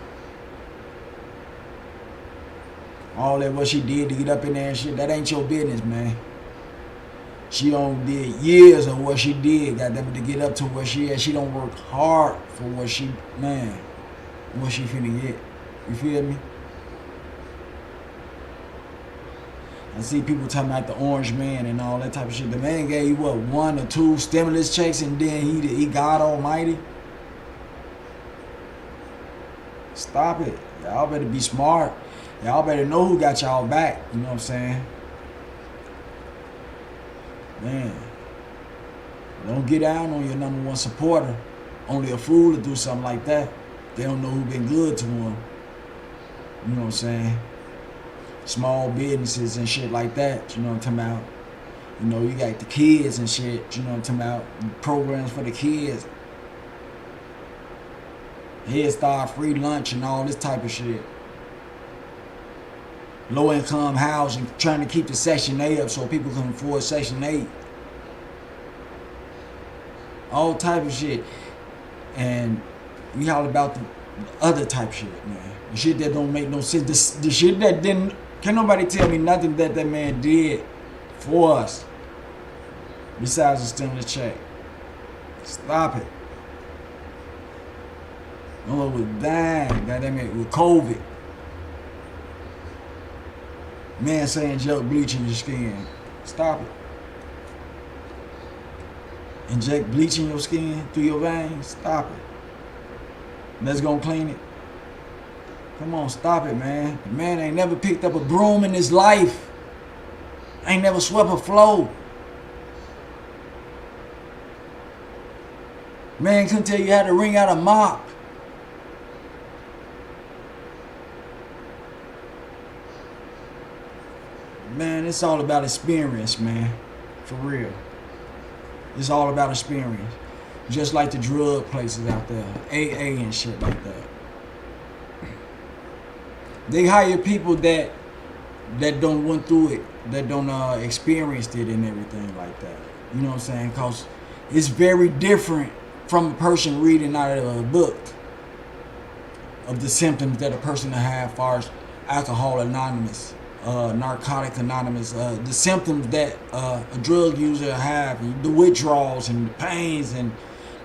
All that what she did to get up in there and shit, that ain't your business, man. She only did years of what she did, goddamn, to get up to where she at. She don't work hard for what she, man, what she finna get. You feel me? I see people talking about the orange man and all that type of shit. The man gave you, what, 1 or 2 stimulus checks and then he God almighty? Stop it. Y'all better be smart. Y'all better know who got y'all back. You know what I'm saying? Man, don't get down on your number 1 supporter. Only a fool to do something like that. They don't know who been good to them. You know what I'm saying? Small businesses and shit like that. You know what I'm talking about? You know, you got the kids and shit. You know what I'm talking about? Programs for the kids. Head Start, free lunch and all this type of shit. Low income housing, trying to keep the Section 8 up so people can afford Section 8. All type of shit. And we all about the other type of shit, man. The shit that don't make no sense. The shit that didn't, can't nobody tell me nothing that man did for us. Besides the stimulus check. Stop it. Oh, with dying, goddamn it, with COVID. Man saying inject bleach in your skin. Stop it. Inject bleach in your skin through your veins. Stop it. That's gonna clean it. Come on, stop it, man. The man ain't never picked up a broom in his life. Ain't never swept a floor. Man couldn't tell you how to wring out a mop. Man, it's all about experience, man. For real. It's all about experience. Just like the drug places out there. AA and shit like that. They hire people that don't went through it. That don't experienced it and everything like that. You know what I'm saying? Because it's very different from a person reading out of a book of the symptoms that a person have as far as Alcohol Anonymous, Narcotic Anonymous, the symptoms that a drug user have, the withdrawals and the pains and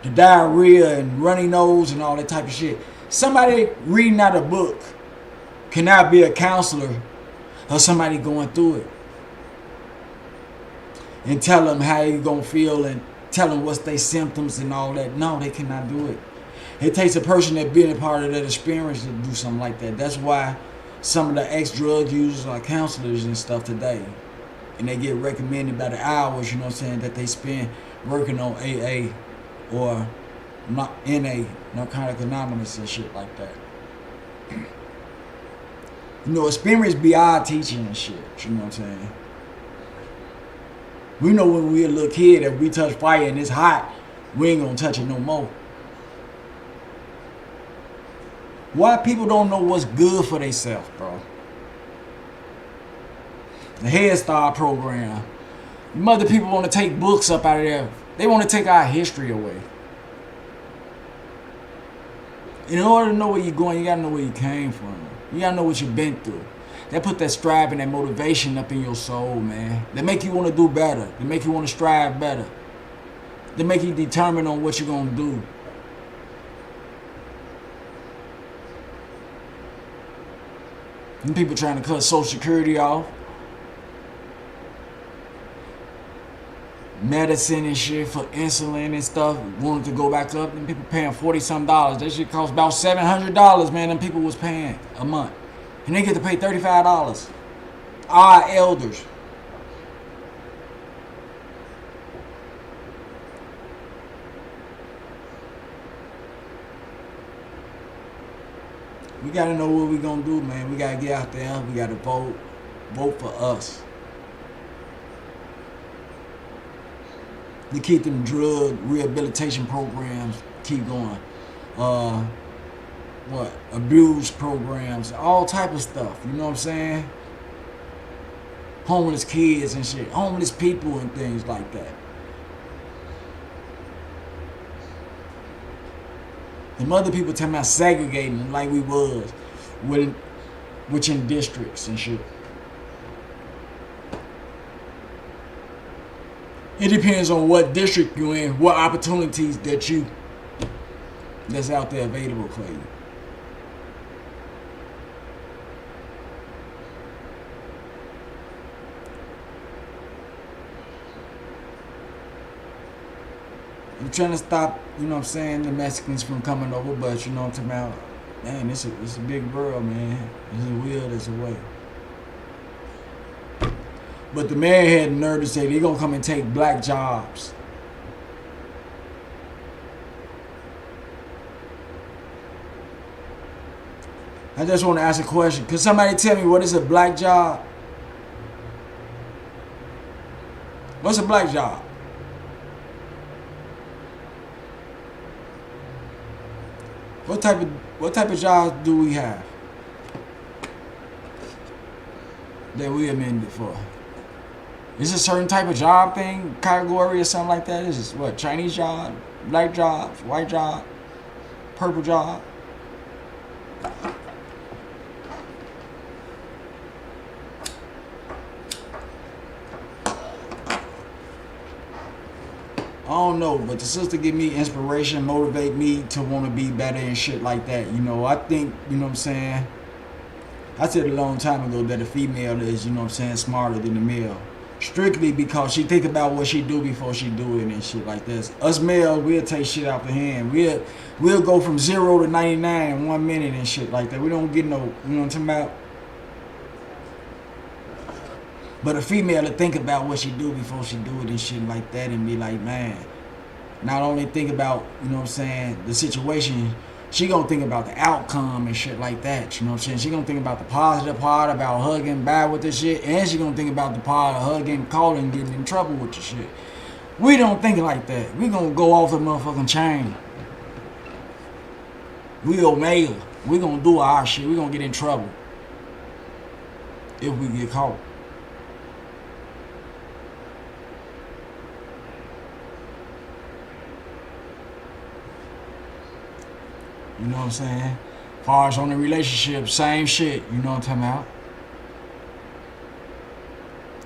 the diarrhea and runny nose and all that type of shit. Somebody reading out a book cannot be a counselor or somebody going through it and tell them how you gonna feel and tell them what's their symptoms and all that. No, they cannot do it. It takes a person that been a part of that experience to do something like that. That's why some of the ex-drug users are counselors and stuff today. And they get recommended by the hours, you know what I'm saying, that they spend working on AA or NA, Narcotic Anonymous and shit like that. You know, experience beyond teaching and shit, you know what I'm saying? We know when we a little kid, if we touch fire and it's hot, we ain't gonna touch it no more. Why people don't know what's good for themselves, bro? The Head Start program. Mother people want to take books up out of there. They want to take our history away. In order to know where you're going, you gotta know where you came from. You gotta know what you've been through. That put that striving, that motivation up in your soul, man. They make you want to do better. They make you want to strive better. They make you determined on what you're gonna do. And people trying to cut Social Security off. medicine and shit for insulin and stuff wanted to go back up, and people paying $40-some. That shit cost about $700, man. Them people was paying a month, and they get to pay $35. Our elders. We gotta know what we gonna do, man. We gotta get out there. We gotta vote. Vote for us. To keep them drug rehabilitation programs keep going. Abuse programs, all type of stuff. You know what I'm saying? Homeless kids and shit. Homeless people and things like that. The other people talking about segregating like we was, which in districts and shit. It depends on what district you're in, what opportunities that's out there available for you. I'm trying to stop, you know what I'm saying, the Mexicans from coming over, but you know what I'm talking about. Man, it's a big world, man. There's a will, there's a way. But the man had the nerve to say they're gonna come and take black jobs. I just want to ask a question. Could somebody tell me what is a black job? What's a black job? What type of jobs do we have that we amended for? Is it a certain type of job thing, category or something like that? Is it what, Chinese job, black jobs, white job, purple job? I don't know, but the sister give me inspiration, motivate me to want to be better and shit like that. You know, I think, you know what I'm saying? I said a long time ago that a female is, you know what I'm saying, smarter than the male. Strictly because she think about what she do before she do it and shit like this. Us males, we'll take shit out the hand. We'll go from 0 to 99 in 1 minute and shit like that. We don't get no, you know what I'm talking about? But a female to think about what she do before she do it and shit like that and be like, man, not only think about, you know what I'm saying, the situation, she gonna think about the outcome and shit like that, you know what I'm saying? She gonna think about the positive part about hugging bad with this shit, and she gonna think about the part of hugging, calling, getting in trouble with the shit. We don't think like that. We gonna go off the motherfucking chain. We Omega. We gonna do our shit. We gonna get in trouble if we get caught. You know what I'm saying? As far as on the relationship, same shit. You know what I'm talking about?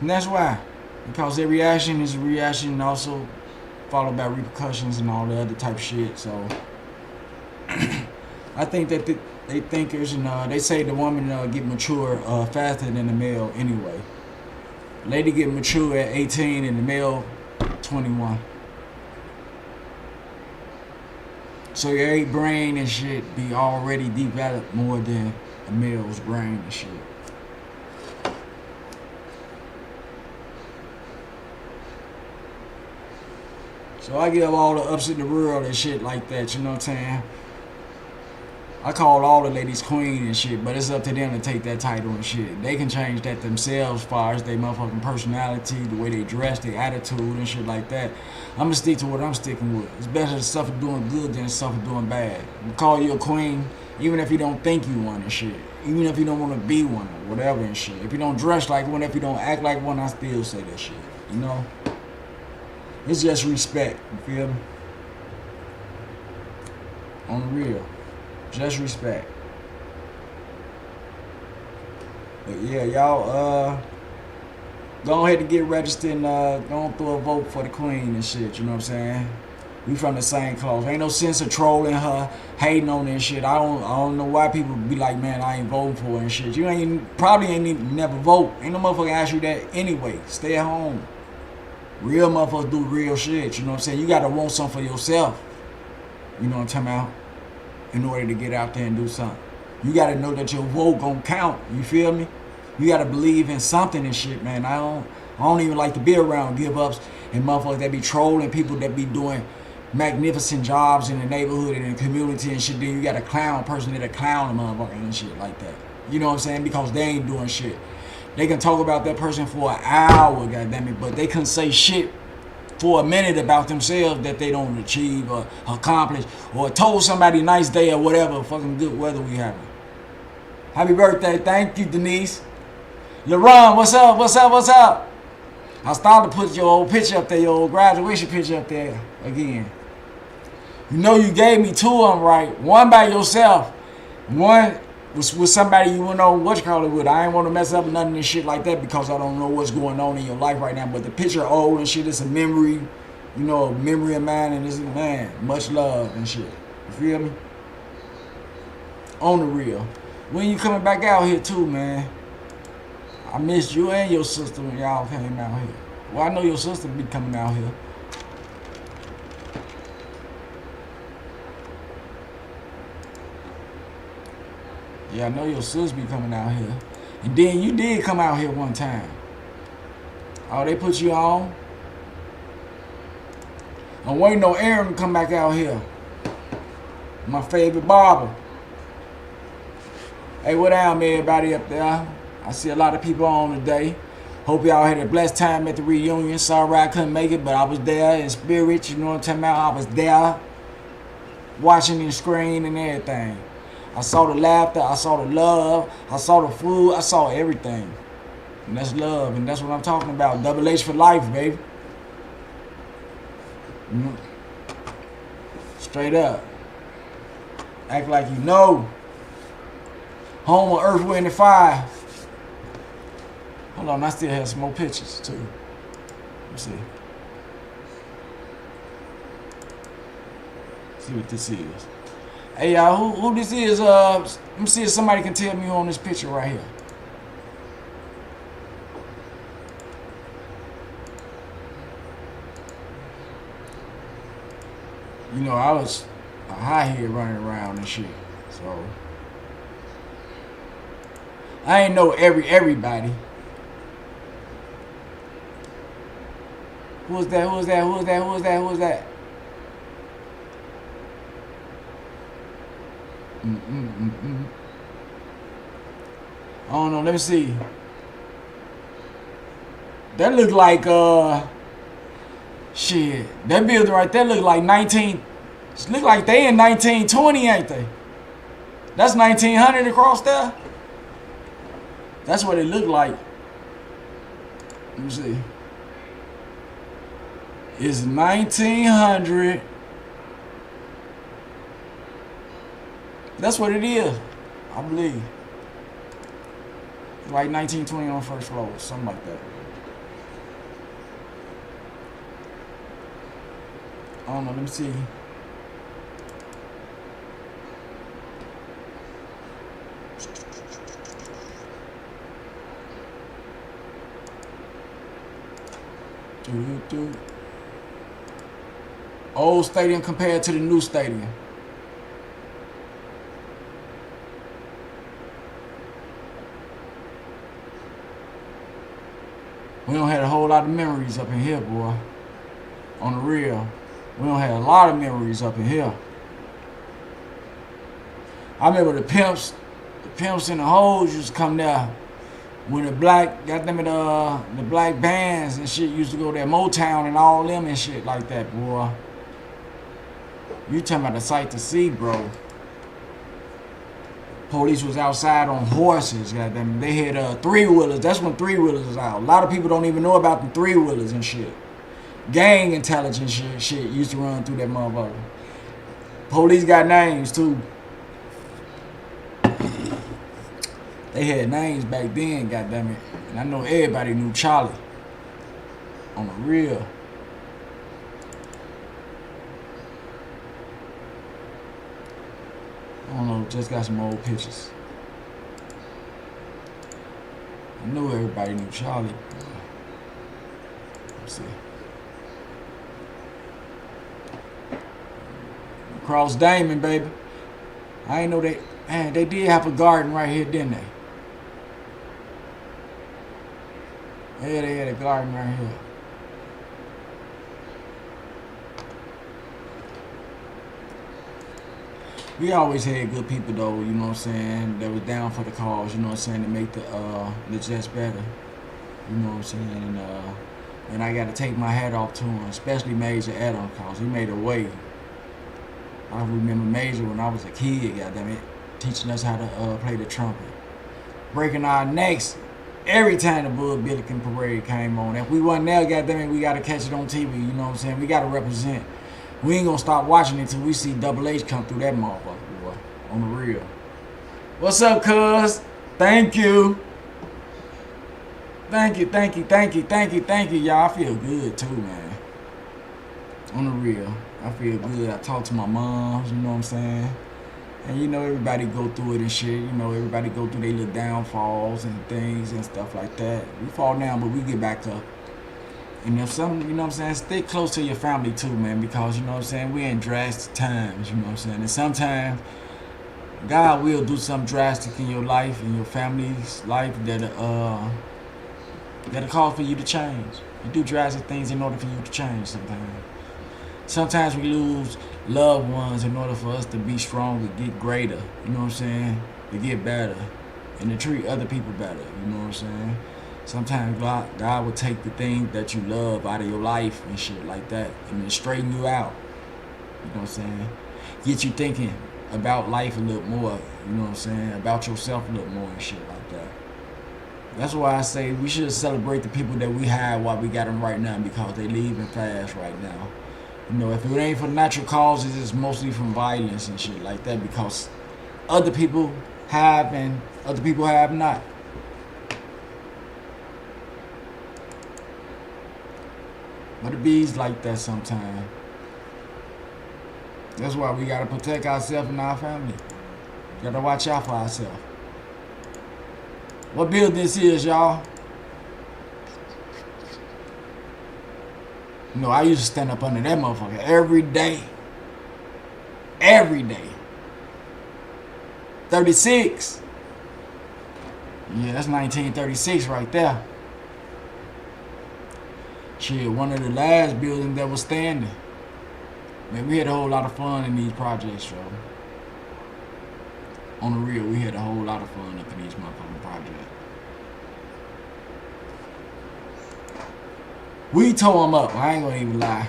And that's why. Because their reaction is a reaction, and also followed by repercussions and all the other type of shit. So I think that they thinkers, and they say the woman get mature faster than the male anyway. Lady get mature at 18 and the male 21. So your brain and shit be already developed more than a male's brain and shit. So I give all the ups in the world and shit like that, you know what I'm saying? I call all the ladies queen and shit, but it's up to them to take that title and shit. They can change that themselves as far as their motherfucking personality, the way they dress, their attitude and shit like that. I'm gonna stick to what I'm sticking with. It's better to suffer doing good than to suffer doing bad. We call you a queen, even if you don't think you one and shit. Even if you don't want to be one or whatever and shit. If you don't dress like one, if you don't act like one, I still say that shit. You know? It's just respect, you feel me? On the real. Just respect. But yeah, y'all go ahead and get registered and go throw a vote for the queen and shit, you know what I'm saying? We from the same cloth. Ain't no sense of trolling her, hating on her and shit. I don't know why people be like, man, I ain't voting for her and shit. You probably ain't never vote. Ain't no motherfucker ask you that anyway. Stay at home. Real motherfuckers do real shit, you know what I'm saying? You gotta want something for yourself. You know what I'm talking about? In order to get out there and do something. You gotta know that your vote gonna count. You feel me? You gotta believe in something and shit, man. I don't even like to be around give ups and motherfuckers that be trolling people that be doing magnificent jobs in the neighborhood and in the community and shit. Then you got a clown person that a clown a motherfucker and shit like that. You know what I'm saying? Because they ain't doing shit. They can talk about that person for an hour, goddammit, but they couldn't say shit for a minute about themselves that they don't achieve or accomplish or told somebody nice day or whatever fucking good weather we having. Happy birthday. Thank you, Denise. LaRon, what's up? What's up? What's up? I started to put your old picture up there, your old graduation picture up there again. You know you gave me 2 of them, right? One by yourself. One was with somebody you know what you call it with. I ain't want to mess up nothing and shit like that because I don't know what's going on in your life right now. But the picture old and shit, it's a memory, you know, a memory of mine, and this is, man, much love and shit. You feel me? On the real. When you coming back out here too, man? I missed you and your sister when y'all came out here. Well, I know your sister be coming out here. Yeah, I know your sis be coming out here. And then you did come out here one time. Oh, they put you on? I'm waiting on Aaron to come back out here. My favorite barber. Hey, what down, everybody up there? I see a lot of people on today. Hope y'all had a blessed time at the reunion. Sorry I couldn't make it, but I was there in spirit. You know what I'm talking about? I was there watching the screen and everything. I saw the laughter, I saw the love, I saw the food, I saw everything. And that's love, and that's what I'm talking about. Double H for life, baby. Straight up. Act like you know. Home of Earth, Wind, and Fire. Hold on, I still have some more pictures, too. Let's see. See what this is. Hey y'all, who this is? Let me see if somebody can tell me who on this picture right here. You know, I was a high head running around and shit, so I ain't know everybody. Who was that? Who was that? Who was that? Who was that? Who was that? I don't know. Let me see. That look like shit. That building right there look like 19. Look like they in 1920, ain't they? That's 1900 across there. That's what it looked like. Let me see. It's 1900. That's what it is, I believe. Like 1920 on the first floor, something like that. I don't know, let me see. Old stadium compared to the new stadium. We don't have a whole lot of memories up in here, boy. On the real. We don't have a lot of memories up in here. I remember the pimps and the hoes used to come there when the black, the black bands and shit used to go there, Motown and all them and shit like that, boy. You talking about the sight to see, bro. Police was outside on horses, goddamn. They had 3-wheelers. That's when 3-wheelers was out. A lot of people don't even know about the 3-wheelers and shit. Gang intelligence shit used to run through that motherfucker. Police got names too. They had names back then, goddamn it. And I know everybody knew Charlie. On the real. I don't know, just got some old pictures. I knew everybody knew Charlie. Let's see. across Damon, baby. I ain't know they, man, they did have a garden right here, didn't they? Yeah, they had a garden right here. We always had good people though, you know what I'm saying, that was down for the cause, you know what I'm saying, to make the Jets better. You know what I'm saying? And I gotta take my hat off to him, especially Major Adam, cause he made a way. I remember Major when I was a kid, goddamn it, teaching us how to play the trumpet. Breaking our necks every time the Bud Billiken Parade came on. If we wasn't there, goddamn it, we gotta catch it on TV, you know what I'm saying? We gotta represent. We ain't gonna stop watching it till we see Double H come through that motherfucker, boy. On the real. What's up, cuz? Thank you. Thank you, thank you, thank you, thank you, thank you, y'all. I feel good too, man. On the real. I feel good. I talk to my moms, you know what I'm saying? And you know, everybody go through it and shit. You know, everybody go through their little downfalls and things and stuff like that. We fall down, but we get back up. And if something, you know what I'm saying, stay close to your family too, man, because, you know what I'm saying, we're in drastic times, you know what I'm saying? And sometimes God will do something drastic in your life, in your family's life, that'll call for you to change. You do drastic things in order for you to change sometimes. Sometimes we lose loved ones in order for us to be stronger, get greater, you know what I'm saying, to get better, and to treat other people better, you know what I'm saying? Sometimes God will take the thing that you love out of your life and shit like that and then straighten you out. You know what I'm saying? Get you thinking about life a little more, you know what I'm saying? About yourself a little more and shit like that. That's why I say we should celebrate the people that we have while we got them right now, because they leaving fast right now. You know, if it ain't for natural causes, it's mostly from violence and shit like that, because other people have and other people have not. But it bees like that sometimes. That's why we gotta protect ourselves and our family. Gotta watch out for ourselves. What building this is, y'all? You know, I used to stand up under that motherfucker every day. Every day. 36. Yeah, that's 1936 right there. Shit, one of the last buildings that was standing. Man, we had a whole lot of fun in these projects, yo. On the real, we had a whole lot of fun up in these motherfucking projects. We tore them up, I ain't gonna even lie.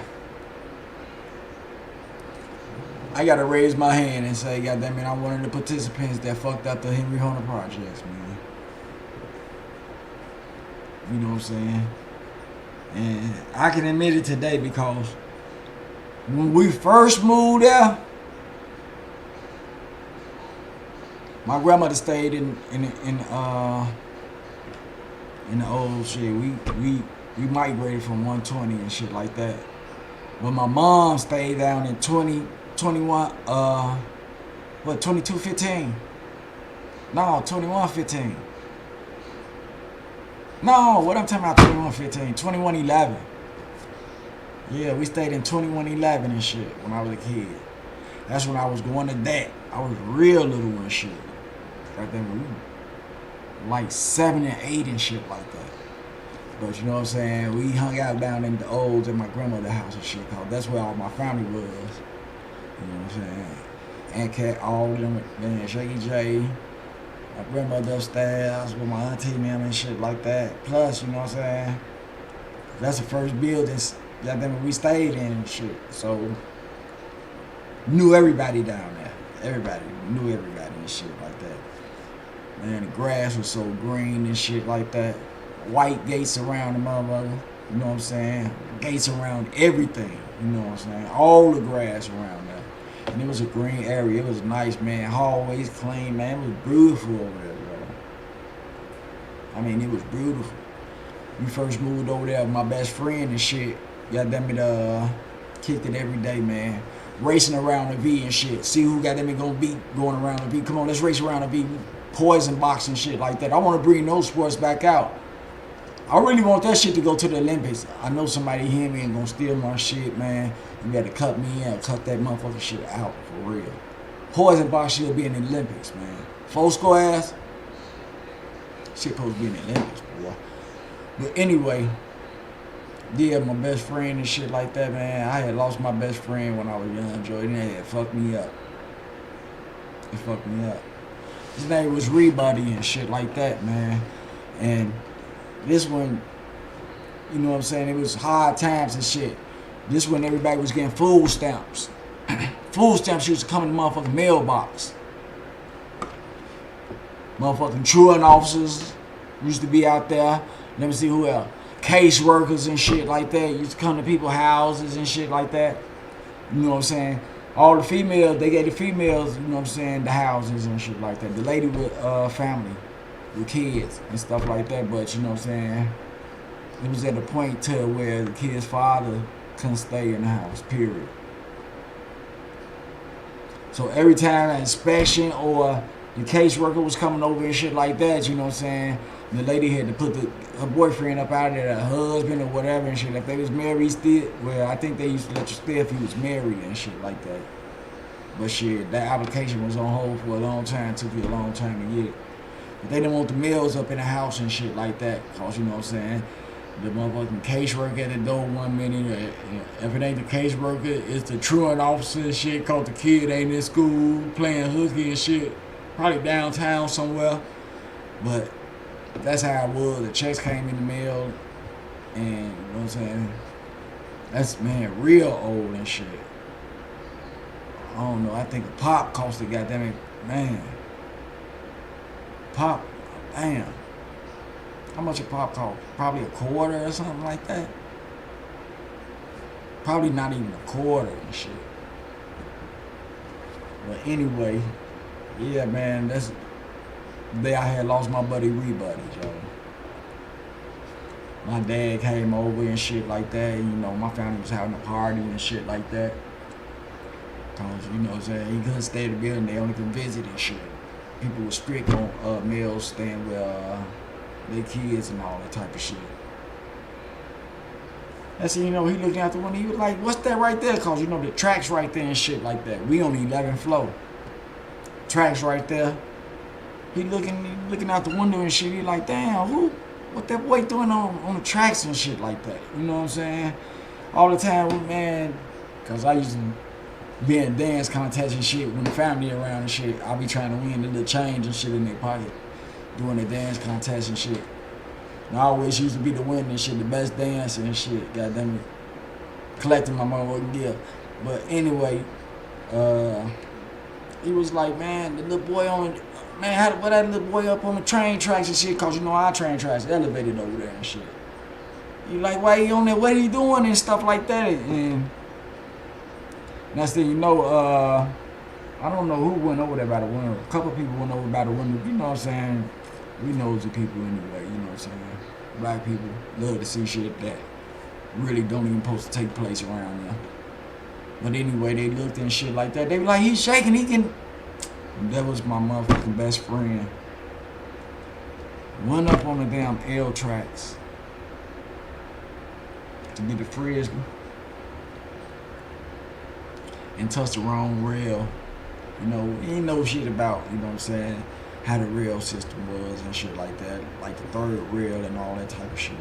I gotta raise my hand and say, goddamn it, I'm one of the participants that fucked up the Henry Hunter projects, man. You know what I'm saying? And I can admit it today, because when we first moved there, my grandmother stayed in the old shit. We migrated from 120 and shit like that. When my mom stayed down in 2215? No, 2115. No, what I'm talking about, 2115, 2111. Yeah, we stayed in 2111 and shit when I was a kid. That's when I was going to that. I was real little and shit. Right then, we were like 7 and 8 and shit like that. But you know what I'm saying? We hung out down in the Olds at my grandmother's house and shit, cause that's where all my family was. You know what I'm saying? Aunt Cat, all of them, man, Shaky J. My grandmother upstairs with my auntie and them and shit like that. Plus, you know what I'm saying? That's the first building that we stayed in and shit. So, knew everybody down there. Everybody. Knew everybody and shit like that. Man, the grass was so green and shit like that. White gates around the motherfucker. You know what I'm saying? Gates around everything. You know what I'm saying? All the grass around there. And it was a green area. It was nice, man. Hallways clean, man. It was beautiful over there, bro. I mean, it was beautiful. We first moved over there with my best friend and shit. Goddamn it, kicked it every day, man. Racing around the V and shit. See who goddamn it gonna beat going around the V. Come on, let's race around the V. Poison box and shit like that. I want to bring those sports back out. I really want that shit to go to the Olympics. I know somebody here me and gonna steal my shit, man. You got to cut me in, cut that motherfucking shit out for real. Poison box should be in the Olympics, man. 4 score ass. Shit supposed to be in the Olympics, boy. But anyway, yeah, my best friend and shit like that, man. I had lost my best friend when I was young, Jordan. It fucked me up. It fucked me up. His name was Rebuddy and shit like that, man. And this one, you know what I'm saying? It was hard times and shit. This one, everybody was getting food stamps. Food stamps used to come in the motherfucking mailbox. Motherfucking truant officers used to be out there. Let me see who else. Case workers and shit like that used to come to people's houses and shit like that. You know what I'm saying? All the females, they gave the females, you know what I'm saying, the houses and shit like that. The lady with family, with kids and stuff like that. But you know what I'm saying? It was at a point to where the kid's father couldn't stay in the house, period. So every time an inspection or the caseworker was coming over and shit like that, you know what I'm saying, the lady had to put her boyfriend up out of there, her husband or whatever and shit. If they was married still, well, I think they used to let you stay if he was married and shit like that. But shit, that application was on hold for a long time, took you a long time to get it. But they didn't want the males up in the house and shit like that, cause you know what I'm saying, the motherfucking caseworker at the door 1 minute. If it ain't the caseworker, it's the truant officer and shit, cause the kid ain't in school playing hooky and shit. Probably downtown somewhere. But that's how it was. The checks came in the mail. And you know what I'm saying? That's, man, real old and shit. I don't know. I think a pop cost a goddamn it. Man. Pop. Damn. How much a pop cost? Probably a quarter or something like that. Probably not even a quarter and shit. But anyway, yeah, man, that's the day I had lost my buddy Rebuddy, Joe. My dad came over and shit like that. You know, my family was having a party and shit like that. Cause, you know what I'm saying, he couldn't stay in the building, they only could visit and shit. People were strict on males staying with their kids and all that type of shit. That's, you know, he looked out the window, he was like, what's that right there? Cause, you know, the tracks right there and shit like that. We on the 11th floor. Tracks right there. He looking out the window and shit. He like, damn, what that boy doing on the tracks and shit like that? You know what I'm saying? All the time, man, cause I used to be in dance contests and shit when the family around and shit. I be trying to win the little change and shit in their pocket, doing the dance contests and shit. And I always used to be the winner and shit, the best dancer and shit. Goddamn it, collecting my motherfucking gift. But anyway, he was like, man, the little boy on, man, how that little boy up on the train tracks and shit, cause you know our train tracks elevated over there and shit. You like, why he on there? What he doing and stuff like that? And next thing you know, I don't know who went over there by the window. A couple people went over by the window. You know what I'm saying? We nosy people anyway. You know what I'm saying? Black people love to see shit that really don't even supposed to take place around there. But anyway, they looked and shit like that. They were like, he's shaking, he can. That was my motherfucking best friend. Went up on the damn L tracks to get the frisbee and touched the wrong rail. You know, he ain't know shit about, you know what I'm saying, how the rail system was and shit like that. Like the third rail and all that type of shit.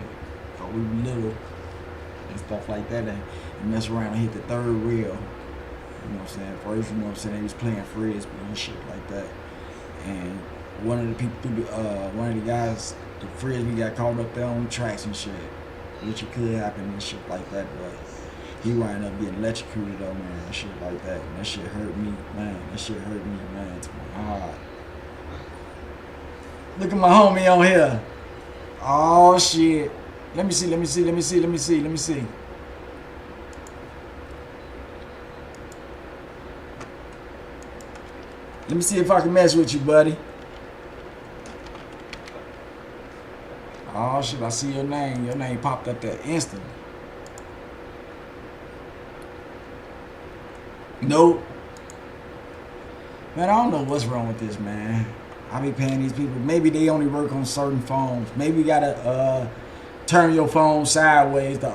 So we were little and stuff like that, and mess around and hit the third rail. You know what I'm saying? First, you know what I'm saying, they was playing frisbee and shit like that. And one of the people, one of the guys, the frisbee got caught up there on the tracks and shit, which it could happen and shit like that, but he wound up getting electrocuted though, man, and shit like that. And that shit hurt me, man. That shit hurt me, man, to my heart. Look at my homie on here. Oh shit. Let me see. Let me see if I can mess with you, buddy. Oh shit, I see your name. Your name popped up there instantly. Nope. Man, I don't know what's wrong with this, man. I be paying these people. Maybe they only work on certain phones. Maybe you gotta turn your phone sideways to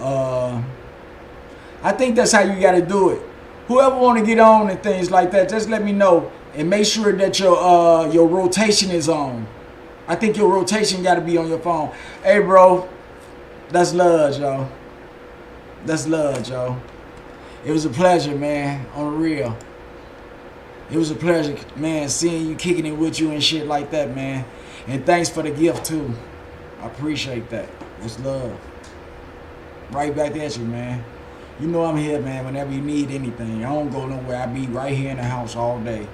I I think that's how you got to do it. Whoever want to get on and things like that, just let me know. And make sure that your rotation is on. I think your rotation got to be on your phone. Hey, bro. That's love, y'all. That's love, y'all. It was a pleasure, man. On the real. It was a pleasure, man, seeing you, kicking it with you and shit like that, man. And thanks for the gift, too. I appreciate that. It's love. Right back at you, man. You know I'm here, man, whenever you need anything. I don't go nowhere. I be right here in the house all day.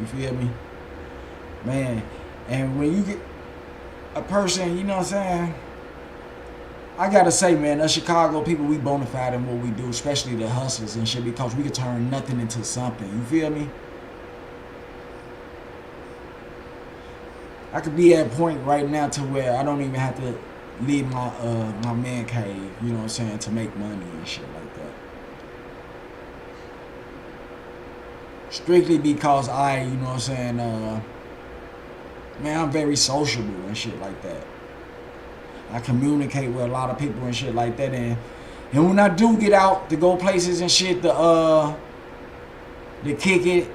You feel me? Man. And when you get a person, you know what I'm saying? I gotta say, man, us Chicago people, we bona fide in what we do, especially the hustlers and shit, because we can turn nothing into something. You feel me? I could be at a point right now to where I don't even have to leave my my man cave, you know what I'm saying, to make money and shit like that. Strictly because you know what I'm saying, man, I'm very sociable and shit like that. I communicate with a lot of people and shit like that, and when I do get out to go places and shit, to kick it,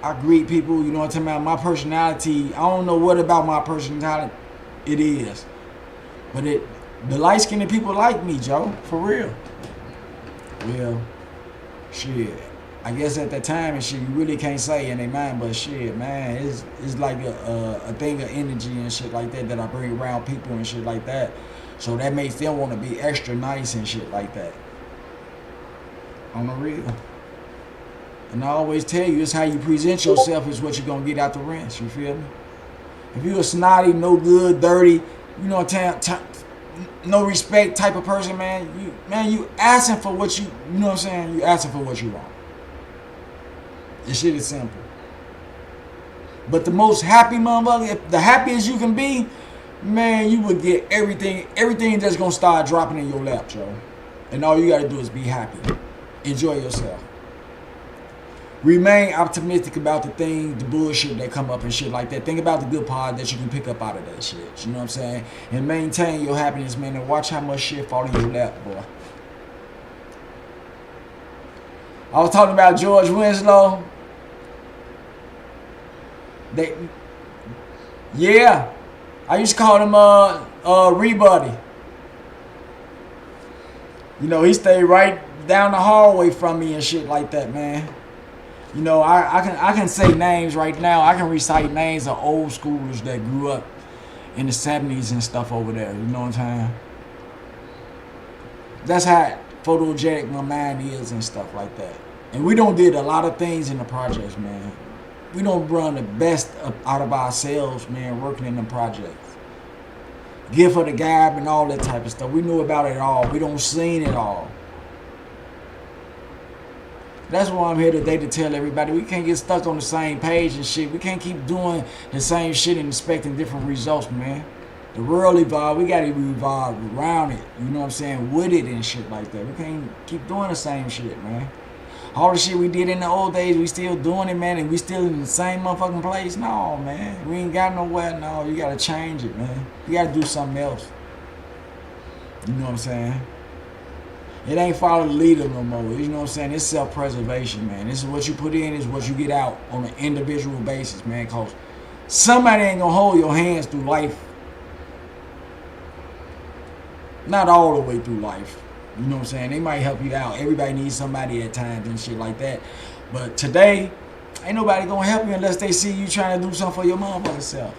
I greet people, you know what I'm talking about. My personality, I don't know what about my personality it is, but the light-skinned people like me, Joe, for real. Well, shit, I guess at that time and shit, you really can't say in their mind, but shit, man, it's like a thing of energy and shit like that I bring around people and shit like that. So that makes them want to be extra nice and shit like that. On the real. And I always tell you, it's how you present yourself is what you're going to get out the rinse, you feel me? If you're a snotty, no good, dirty, you know what I'm saying, no respect type of person, man, you asking for what you know what I'm saying, you asking for what you want. This shit is simple. But the most happy motherfucker, if the happiest you can be, man, you would get everything that's gonna start dropping in your lap, Joe. And all you gotta do is be happy. Enjoy yourself. Remain optimistic about the things, the bullshit that come up and shit like that. Think about the good part that you can pick up out of that shit. You know what I'm saying? And maintain your happiness, man, and watch how much shit fall in your lap, boy. I was talking about George Winslow. Yeah, I used to call him Rebuddy. You know, he stayed right down the hallway from me and shit like that, man. You know, I can say names right now. I can recite names of old schoolers that grew up in the 70s and stuff over there. You know what I'm saying? That's how photogenic my mind is and stuff like that. And we don't did a lot of things in the projects, man. We don't run the best out of ourselves, man, working in the projects. Gift for the gab and all that type of stuff. We knew about it all. We don't seen it all. That's why I'm here today, to tell everybody we can't get stuck on the same page and shit. We can't keep doing the same shit and expecting different results, man. The world evolved. We got to evolve around it. You know what I'm saying? With it and shit like that. We can't keep doing the same shit, man. All the shit we did in the old days, we still doing it, man, and we still in the same motherfucking place? No, man. We ain't got nowhere. No, you got to change it, man. You got to do something else. You know what I'm saying? It ain't follow the leader no more. You know what I'm saying? It's self-preservation, man. This is what you put in, is what you get out on an individual basis, man, because somebody ain't going to hold your hands through life. Not all the way through life. You know what I'm saying? They might help you out. Everybody needs somebody at times and shit like that. But today, ain't nobody gonna help you unless they see you trying to do something for your motherfucking self.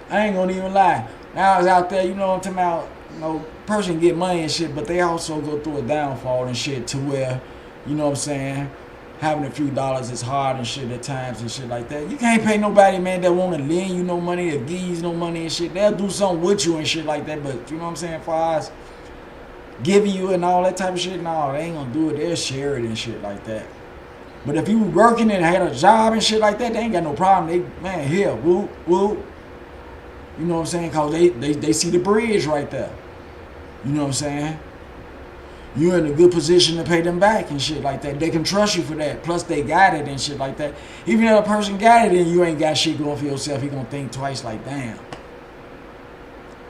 I ain't gonna even lie. Now I was out there, you know what I'm talking about, you know, person get money and shit, but they also go through a downfall and shit to where, you know what I'm saying, having a few dollars is hard and shit at times and shit like that. You can't pay nobody, man, that want to lend you no money or give you no money and shit. They'll do something with you and shit like that, but you know what I'm saying, far as giving you and all that type of shit, no, they ain't gonna do it. They'll share it and shit like that. But if you working and had a job and shit like that, they ain't got no problem. They, man, here, whoop, whoop. You know what I'm saying? Because they see the bridge right there. You know what I'm saying? You're in a good position to pay them back and shit like that. They can trust you for that. Plus, they got it and shit like that. Even if a person got it and you ain't got shit going for yourself, he gonna think twice like, damn.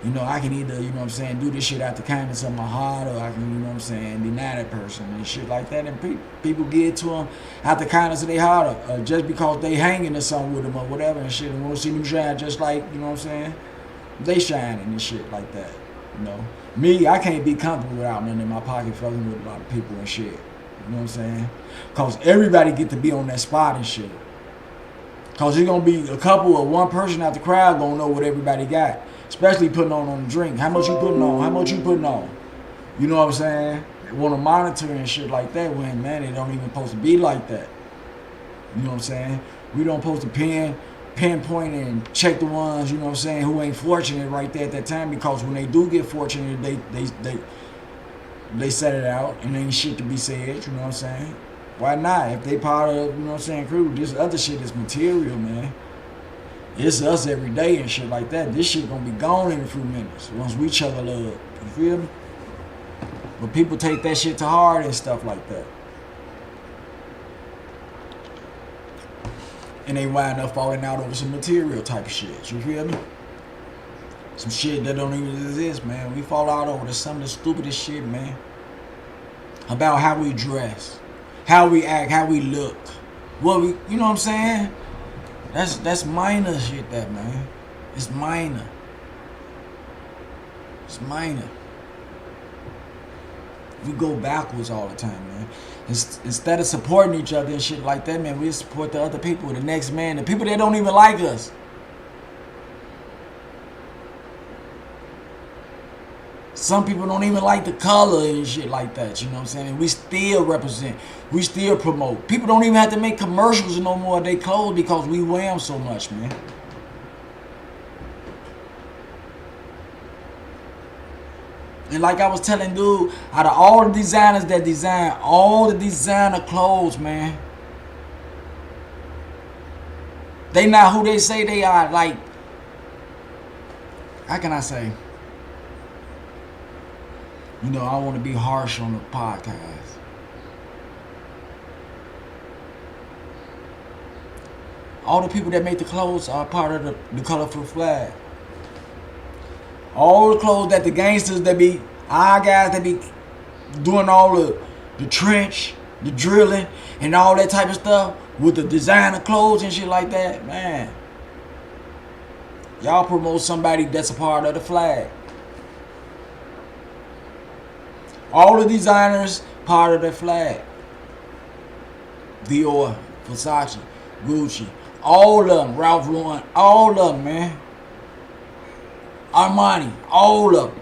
You know, I can either, you know what I'm saying, do this shit out the kindness of my heart, or I can, you know what I'm saying, deny that person and shit like that. And people get to them out the kindness of their heart, or just because they hanging or something with them or whatever and shit, and want to see them shine just like, you know what I'm saying, they shining and shit like that. You know, me, I can't be comfortable without nothing in my pocket fucking with a lot of people and shit. You know what I'm saying? Because everybody get to be on that spot and shit. Because there's going to be a couple or one person out the crowd going to know what everybody got. Especially putting on the drink. How much you putting on? How much you putting on? You know what I'm saying? They want to monitor and shit like that when, man, it don't even supposed to be like that. You know what I'm saying? We don't supposed to pinpoint and check the ones, you know what I'm saying, who ain't fortunate right there at that time, because when they do get fortunate, they set it out and ain't shit to be said, you know what I'm saying? Why not? If they part of, you know what I'm saying, crew, this other shit is material, man. It's us every day and shit like that. This shit gonna be gone in a few minutes once we chug a love. You feel me? But people take that shit to heart and stuff like that. And they wind up falling out over some material type of shit. You feel me? Some shit that don't even exist, man. We fall out over some of the stupidest shit, man. About how we dress, how we act, how we look. What we, you know what I'm saying? That's minor shit, that, man. It's minor. It's minor. We go backwards all the time, man. Instead of supporting each other and shit like that, man, we support the other people, the next man, the people that don't even like us. Some people don't even like the color and shit like that, you know what I'm saying? And we still represent. We still promote. People don't even have to make commercials no more of their clothes because we wear them so much, man. And like I was telling dude, out of all the designers that design all the designer clothes, man, they not who they say they are. Like, how can I say? You know, I want to be harsh on the podcast. All the people that make the clothes are part of the colorful flag. All the clothes that the gangsters that be, our guys that be doing all the trench, the drilling, and all that type of stuff with the designer clothes and shit like that, man. Y'all promote somebody that's a part of the flag. All the designers part of the flag. Dior, Versace, Gucci, all of them, Ralph Lauren, all of them, man. Armani, all of them.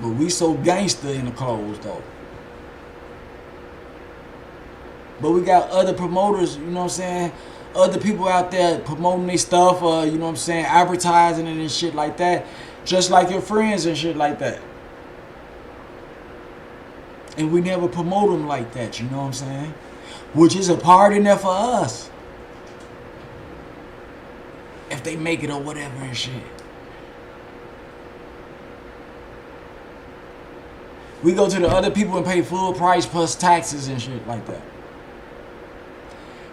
But we so gangster in the clothes, though. But we got other promoters, you know what I'm saying? Other people out there promoting their stuff, you know what I'm saying, advertising it and shit like that. Just like your friends and shit like that. And we never promote them like that, you know what I'm saying? Which is a part in there for us. If they make it or whatever and shit. We go to the other people and pay full price plus taxes and shit like that.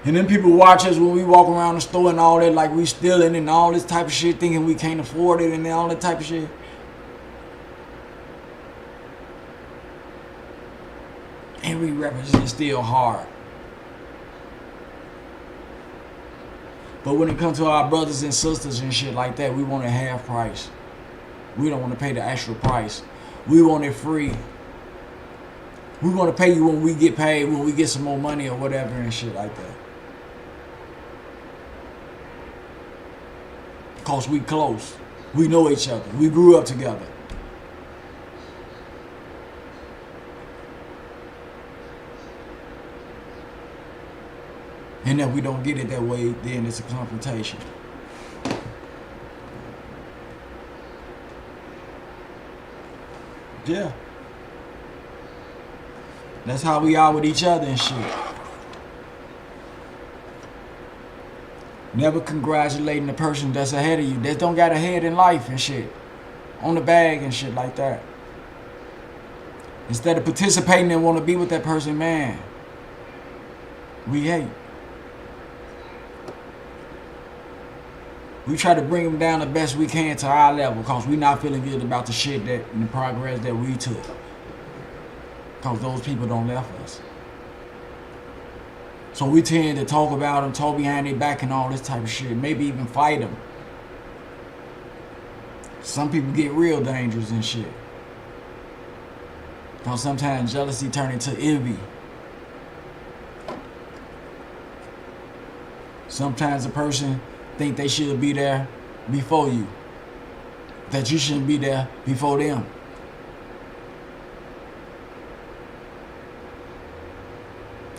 And then people watch us when we walk around the store and all that, like we stealing and all this type of shit, thinking we can't afford it and all that type of shit. And we represent still hard. But when it comes to our brothers and sisters and shit like that, we want a half price. We don't want to pay the extra price. We want it free. We want to pay you when we get paid, when we get some more money or whatever and shit like that. Because we close. We know each other. We grew up together. And if we don't get it that way, then it's a confrontation. Yeah. That's how we are with each other and shit. Never congratulating the person that's ahead of you, that don't got ahead in life and shit. On the bag and shit like that. Instead of participating and want to be with that person, man, we hate. We try to bring them down the best we can to our level because we not feeling good about the shit that and the progress that we took. Because those people don't left us. So we tend to talk about them, talk behind their back and all this type of shit. Maybe even fight them. Some people get real dangerous and shit. Because sometimes jealousy turns into envy. Sometimes a person think they should be there before you. That you shouldn't be there before them.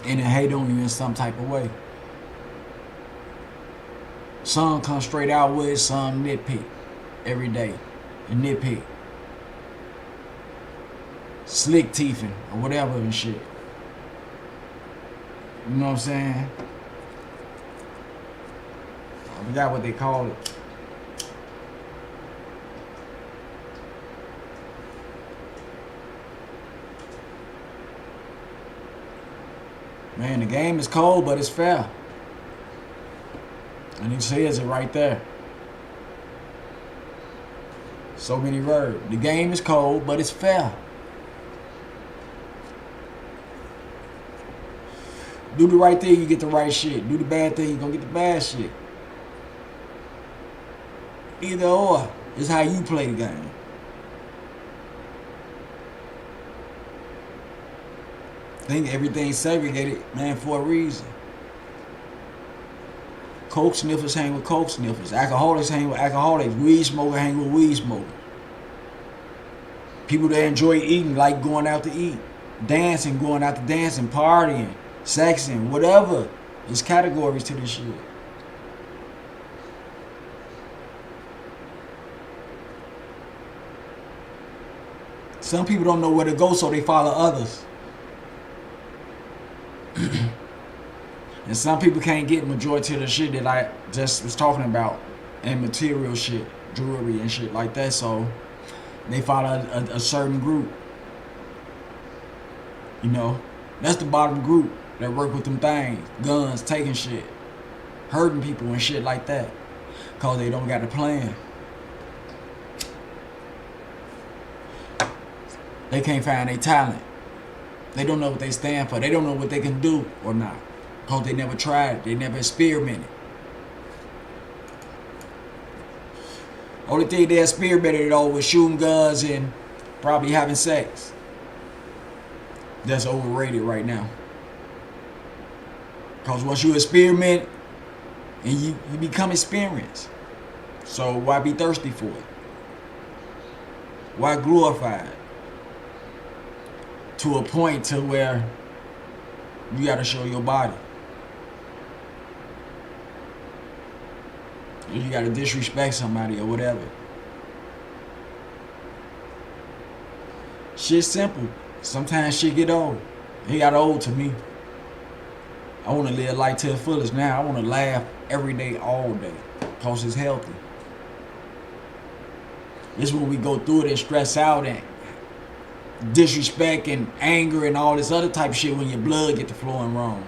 And then hate on you in some type of way. Some come straight out with it, some nitpick every day. And nitpick. Slick teething or whatever and shit. You know what I'm saying? I forgot what they call it. Man, the game is cold, but it's fair. And it says it right there. So many words. The game is cold, but it's fair. Do the right thing, you get the right shit. Do the bad thing, you're gonna get the bad shit. Either or is how you play the game. I think everything's segregated, man, for a reason. Coke sniffers hang with coke sniffers. Alcoholics hang with alcoholics. Weed smokers hang with weed smokers. People that enjoy eating like going out to eat. Dancing, going out to dancing, partying, sexing, whatever. There's categories to this shit. Some people don't know where to go, so they follow others. And some people can't get majority of the shit that I just was talking about, and material shit, jewelry and shit like that, so they follow a certain group. You know, that's the bottom group that work with them things, guns, taking shit, hurting people and shit like that, cause they don't got a plan. They can't find their talent. They don't know what they stand for. They don't know what they can do or not. Because they never tried. They never experimented. Only thing they experimented though was shooting guns and probably having sex. That's overrated right now. Because once you experiment and you become experienced. So why be thirsty for it? Why glorify it? To a point to where you gotta show your body. You gotta disrespect somebody or whatever. Shit's simple. Sometimes shit get old. It got old to me. I wanna live life to the fullest now. I wanna laugh every day, all day. Cause it's healthy. It's when we go through it and stress out and disrespect and anger and all this other type of shit when your blood get to flowing wrong.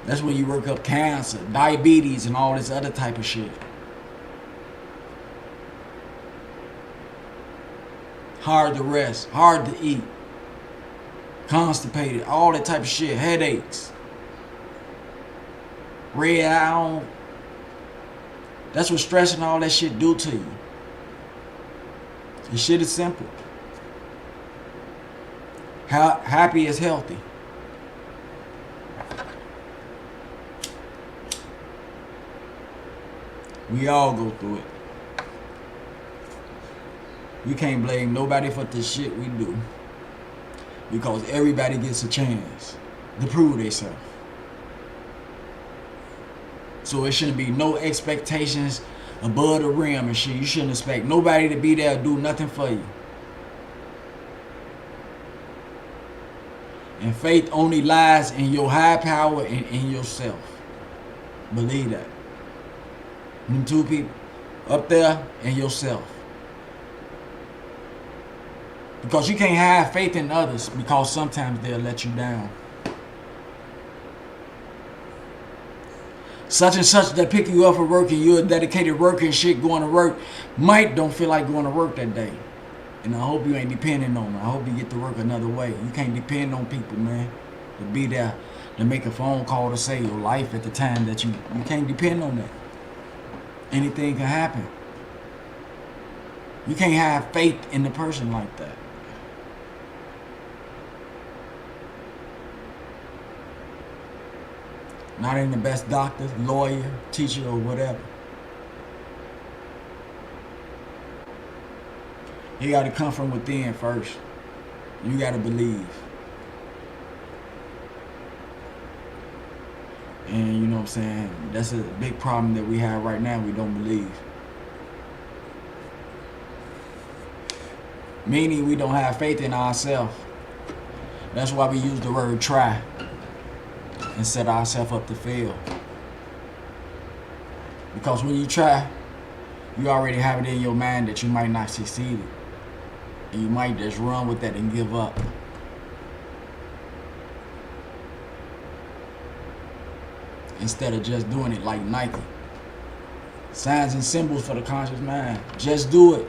That's when you work up cancer, diabetes, and all this other type of shit. Hard to rest, hard to eat, constipated, all that type of shit, headaches, red eye. That's what stress and all that shit do to you. This shit is simple. Happy is healthy. We all go through it. We can't blame nobody for the shit we do. Because everybody gets a chance to prove themselves. So it shouldn't be no expectations above the rim and shit. You shouldn't expect nobody to be there and do nothing for you. And faith only lies in your high power and in yourself. Believe that. Them two people, up there and yourself. Because you can't have faith in others because sometimes they'll let you down. such and such that pick you up for work and you're a dedicated worker and shit going to work might don't feel like going to work that day. And I hope you ain't depending on them. I hope you get to work another way. You can't depend on people, man, to be there, to make a phone call to save your life at the time that you can't depend on that. Anything can happen. You can't have faith in the person like that. Not in the best doctor, lawyer, teacher, or whatever. You got to come from within first. You got to believe. And you know what I'm saying? That's a big problem that we have right now. We don't believe. Meaning we don't have faith in ourselves. That's why we use the word try and set ourselves up to fail. Because when you try, you already have it in your mind that you might not succeed. And you might just run with that and give up. Instead of just doing it like Nike. Signs and symbols for the conscious mind. Just do it.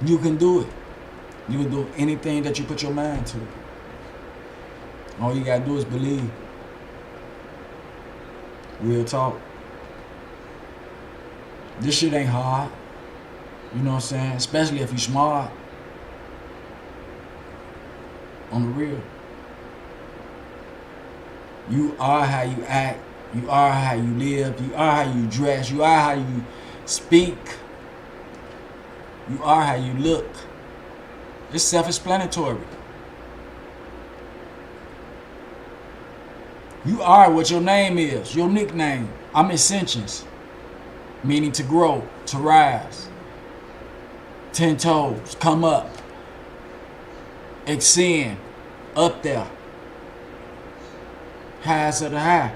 You can do it. You can do anything that you put your mind to. All you gotta do is believe. Real talk. This shit ain't hard. You know what I'm saying? Especially if you smart. On the real. You are how you act. You are how you live. You are how you dress. You are how you speak. You are how you look. It's self-explanatory. You are what your name is, your nickname. I'm ascensions, meaning to grow, to rise. 10 toes, come up. Ascend, up there. Highest of the high.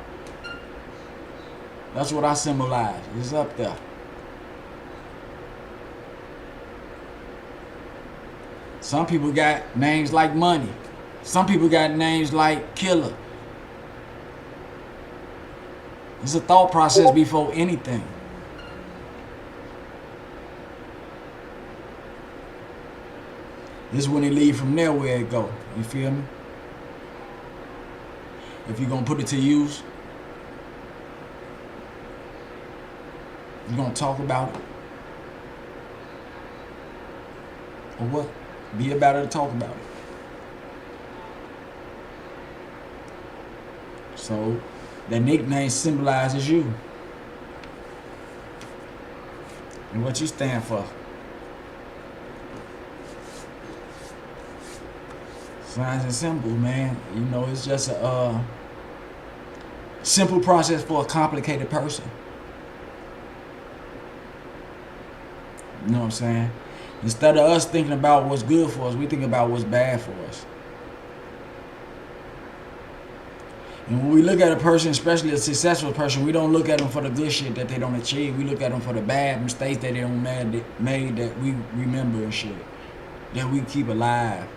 That's what I symbolize. It's up there. Some people got names like Money. Some people got names like Killer. It's a thought process before anything. This is when it leave from there where it go. You feel me? If you're gonna put it to use, you're gonna talk about it. Or what? Be about it or talk about it. So that nickname symbolizes you and what you stand for. Signs and symbols, man. You know, it's just a simple process for a complicated person. You know what I'm saying? Instead of us thinking about what's good for us, we think about what's bad for us. And when we look at a person, especially a successful person, we don't look at them for the good shit that they don't achieve. We look at them for the bad mistakes that they don't made that we remember and shit. That we keep alive.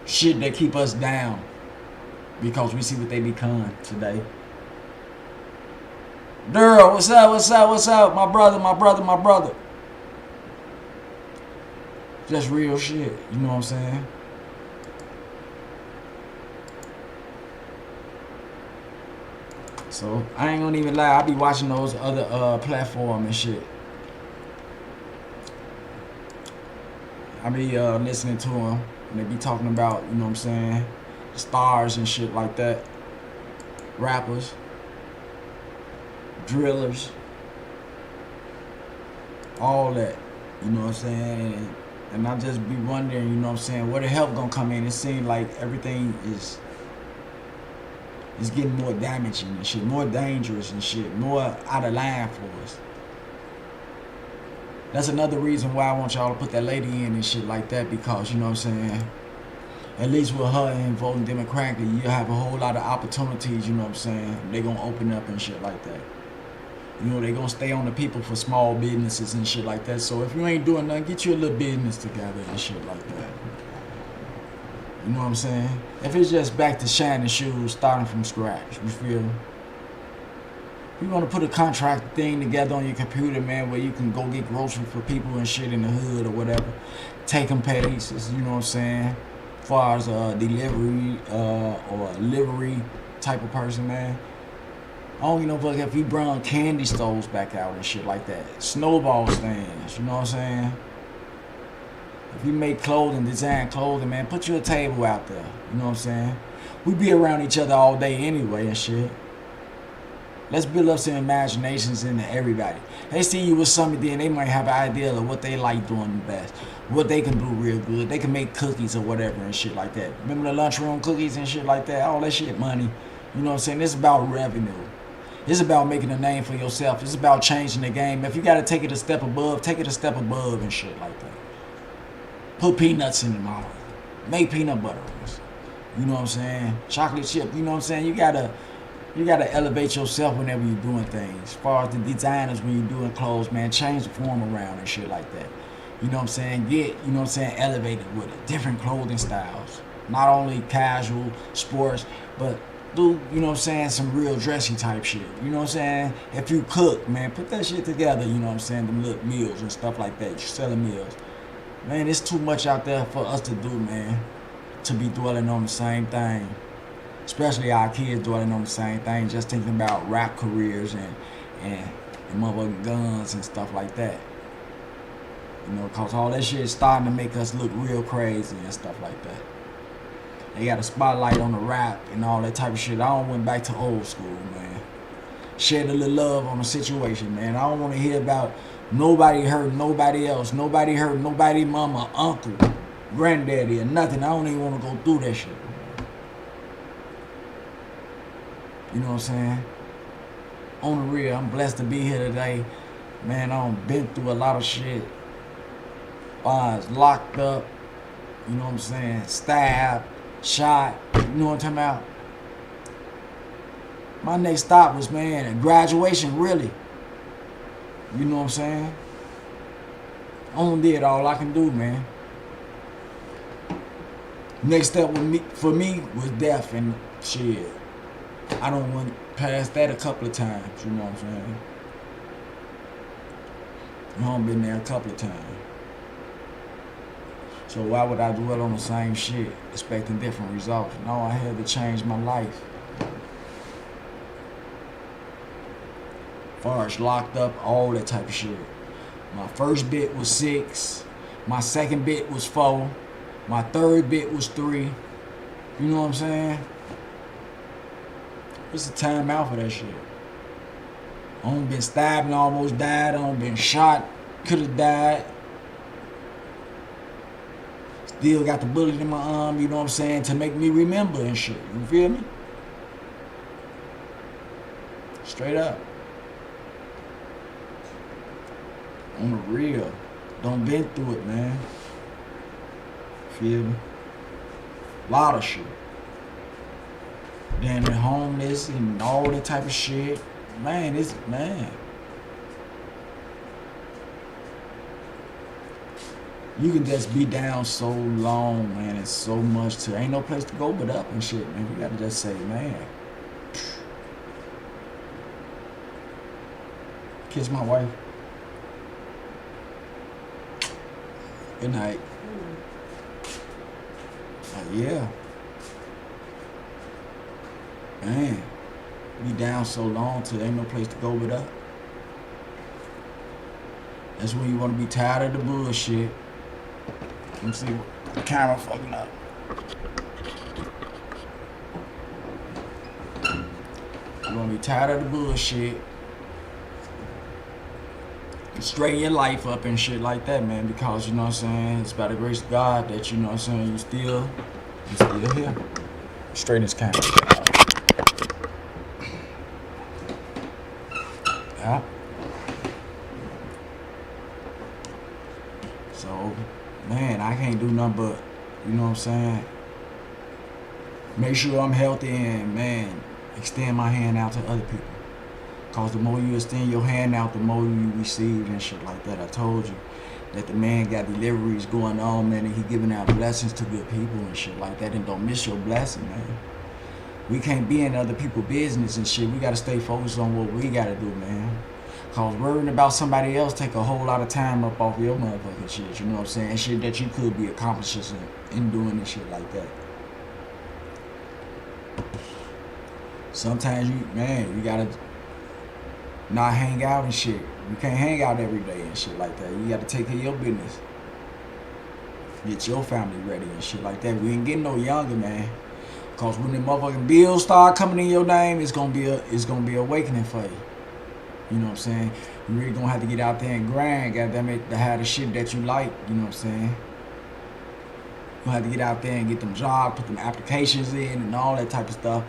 Shit that keep us down. Because we see what they become today. Daryl, what's up, what's up, what's up? My brother, my brother, my brother. Just real shit, you know what I'm saying? So, I ain't gonna even lie, I be watching those other platforms and shit. I be listening to them, and they be talking about, you know what I'm saying, stars and shit like that. Rappers. Drillers, all that, you know what I'm saying, and I just be wondering, you know what I'm saying, where the help gonna come in? It seems like everything is getting more damaging and shit, more dangerous and shit, more out of line for us. That's another reason why I want y'all to put that lady in and shit like that, because, you know what I'm saying, at least with her and voting democratically, you have a whole lot of opportunities, you know what I'm saying, they gonna open up and shit like that. You know, they gonna stay on the people for small businesses and shit like that. So if you ain't doing nothing, get you a little business together and shit like that. You know what I'm saying? If it's just back to shining shoes, starting from scratch, you feel me? You want to put a contract thing together on your computer, man, where you can go get groceries for people and shit in the hood or whatever. Take them places, you know what I'm saying? As far as delivery or a livery type of person, man. I don't give no fuck if you bring candy stores back out and shit like that. Snowball stands, you know what I'm saying? If you make clothing, design clothing, man, put you a table out there, you know what I'm saying? We be around each other all day anyway and shit. Let's build up some imaginations into everybody. They see you with something, then they might have an idea of what they like doing the best, what they can do real good. They can make cookies or whatever and shit like that. Remember the lunchroom cookies and shit like that? All that shit money. You know what I'm saying? It's about revenue. It's about making a name for yourself. It's about changing the game. If you got to take it a step above, take it a step above and shit like that. Put peanuts in the mouth. Make peanut butter. You know what I'm saying? Chocolate chip. You know what I'm saying? You gotta elevate yourself whenever you're doing things. As far as the designers, when you're doing clothes, man, change the form around and shit like that. You know what I'm saying? Get, you know what I'm saying, elevated with it. Different clothing styles. Not only casual, sports, but do, you know what I'm saying, some real dressy type shit. You know what I'm saying? If you cook, man, put that shit together, you know what I'm saying, them little meals and stuff like that. You're selling meals. Man, it's too much out there for us to do, man, to be dwelling on the same thing. Especially our kids dwelling on the same thing, just thinking about rap careers and motherfucking guns and stuff like that. You know, cause all that shit is starting to make us look real crazy and stuff like that. They got a spotlight on the rap and all that type of shit. I don't went back to old school, man. Shed a little love on the situation, man. I don't want to hear about nobody hurting nobody else. Nobody hurting nobody mama, uncle, granddaddy, or nothing. I don't even want to go through that shit. You know what I'm saying? On the real, I'm blessed to be here today. Man, I've been through a lot of shit. I was locked up, you know what I'm saying? Stabbed, shot, you know what I'm talking about? My next stop was, man, graduation, really. You know what I'm saying? I done did all I can do, man. Next step for me was death and shit. I done went past that a couple of times, you know what I'm saying? I done been there a couple of times. So why would I dwell on the same shit, expecting different results? No, I had to change my life. As far as locked up, all that type of shit. My first bit was 6. My second bit was 4. My third bit was 3. You know what I'm saying? What's the time out for that shit? I done been stabbed and almost died. I done been shot, could have died. Still got the bullet in my arm, you know what I'm saying, to make me remember and shit. You feel me? Straight up. On the real. Done been through it, man. Feel me? Lot of shit. Damn, homeless and all that type of shit. Man, man. You can just be down so long, man. It's so much to, ain't no place to go but up and shit, man. You gotta just say, man. Kiss my wife. Good night. Yeah. Man, be down so long till ain't no place to go but up. That's when you want to be tired of the bullshit. Let me see, the camera fucking up. You want to be tired of the bullshit. Straighten your life up and shit like that, man, because, you know what I'm saying, it's by the grace of God that, you know what I'm saying, you still here. Straighten this camera. Yeah. So, man, I can't do nothing but, you know what I'm saying, make sure I'm healthy and, man, extend my hand out to other people. Cause the more you extend your hand out, the more you receive and shit like that. I told you that the man got deliveries going on, man, and he giving out blessings to good people and shit like that. And don't miss your blessing, man. We can't be in other people's business and shit. We gotta stay focused on what we gotta do, man. Cause worrying about somebody else take a whole lot of time up off your motherfucking shit. You know what I'm saying? Shit that you could be accomplishing in doing this shit like that. Sometimes you gotta not hang out and shit. You can't hang out every day and shit like that. You gotta take care of your business. Get your family ready and shit like that. We ain't getting no younger, man. Cause when the motherfucking bills start coming in your name, it's gonna be awakening for you. You know what I'm saying? You really gonna have to get out there and grind, goddamn it, to have the shit that you like. You know what I'm saying? You gonna have to get out there and get them jobs, put them applications in, and all that type of stuff.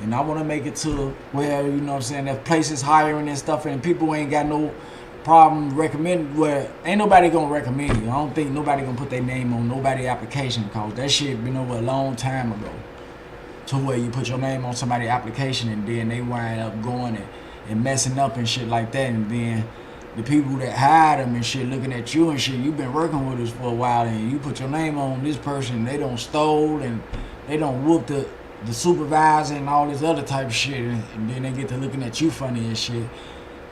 And I want to make it to where, you know what I'm saying, that places hiring and stuff, and people ain't got no problem recommending. Where ain't nobody gonna recommend you. I don't think nobody gonna put their name on nobody application, cause that shit been over a long time ago. To where you put your name on somebody's application and then they wind up going and messing up and shit like that, and then the people that hired them and shit looking at you and shit, you've been working with us for a while and you put your name on this person, they don't stole and they don't whoop the supervisor and all this other type of shit, and then they get to looking at you funny and shit.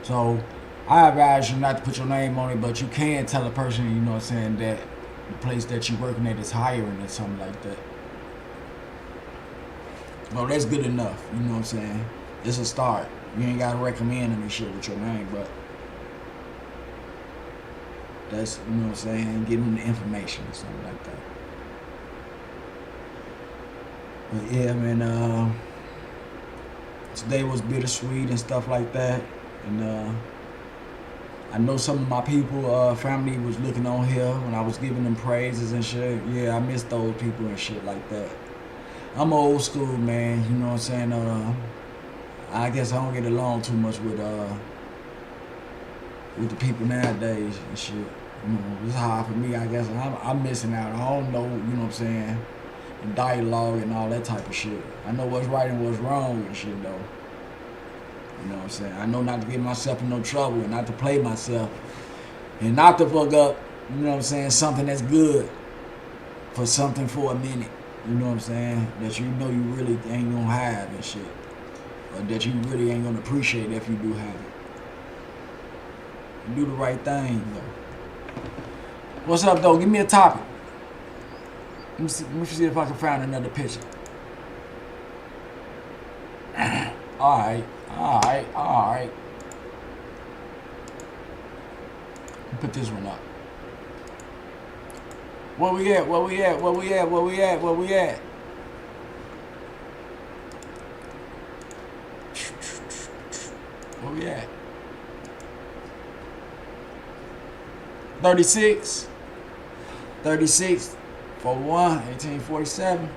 So I advise you not to put your name on it, but you can tell a person, you know what I'm saying, that the place that you're working at is hiring or something like that. Well, that's good enough, you know what I'm saying? It's a start. You ain't gotta recommend them and shit with your name, but that's, you know what I'm saying, give them the information or something like that. But yeah, man, today was bittersweet and stuff like that. And I know some of my people, family was looking on here when I was giving them praises and shit. Yeah, I miss those people and shit like that. I'm old school, man, you know what I'm saying? I guess I don't get along too much with the people nowadays and shit. You know, it's hard for me, I guess. I'm missing out. I don't know, you know what I'm saying, the dialogue and all that type of shit. I know what's right and what's wrong and shit, though. You know what I'm saying? I know not to get myself in no trouble and not to play myself and not to fuck up, you know what I'm saying, something that's good for something for a minute. You know what I'm saying? That you know you really ain't gonna have and shit. Or that you really ain't gonna appreciate if you do have it. You do the right thing, though. What's up, though? Give me a topic. Let me see if I can find another picture. Alright. Put this one up. Where we at? Where we at? Where we at? 36. 41, 1847.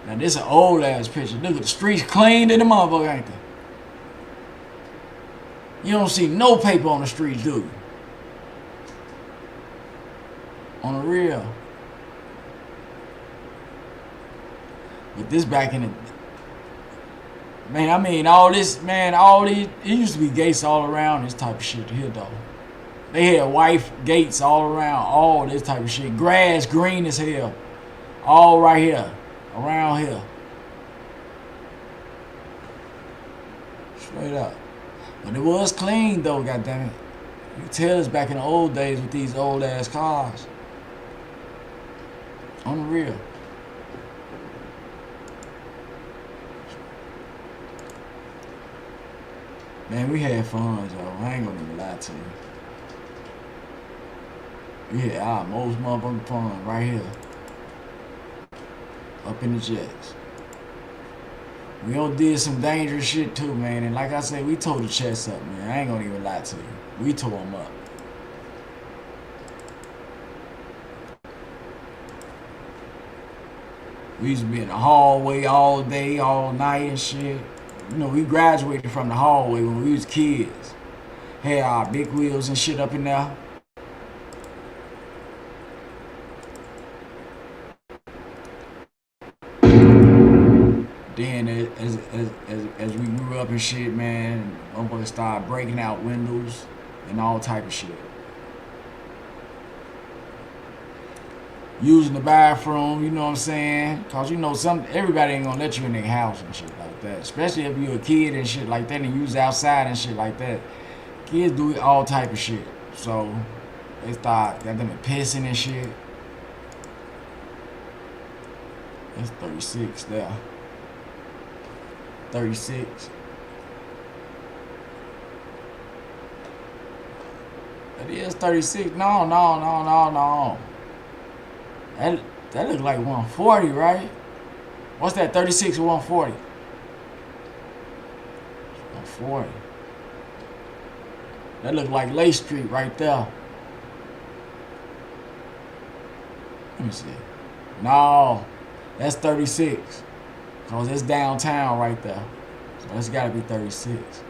Now this is an old ass picture. Look at the streets clean to the motherfucker, ain't they? You don't see no paper on the streets, do you? On the real. But this back in the, man, I mean, all these, it used to be gates all around this type of shit here, though. They had white gates all around, all this type of shit. Grass green as hell. All right here, around here. Straight up. But it was clean, though, goddammit. You can tell it's back in the old days with these old ass cars. On the real. Man, we had fun, though. I ain't gonna even lie to you. We had our most motherfucking fun right here. Up in the jets. We all did some dangerous shit too, man. And like I said, we tore the chest up, man. I ain't gonna even lie to you. We tore them up. We used to be in the hallway all day, all night and shit. You know, we graduated from the hallway when we was kids. Had our big wheels and shit up in there. Then as we grew up of shit, man. Motherfuckers start breaking out windows and all type of shit. Using the bathroom, you know what I'm saying? Cause you know everybody ain't gonna let you in their house and shit like that. Especially if you're a kid and shit like that and use outside and shit like that. Kids do all type of shit. So they start got them pissing and shit. That's 36 there. 36. That is 36. No. That looks like 140, right? What's that? 36 or 140? 140. That look like Lake Street right there. Let me see. No, that's 36. Cause it's downtown right there. So it's gotta be 36.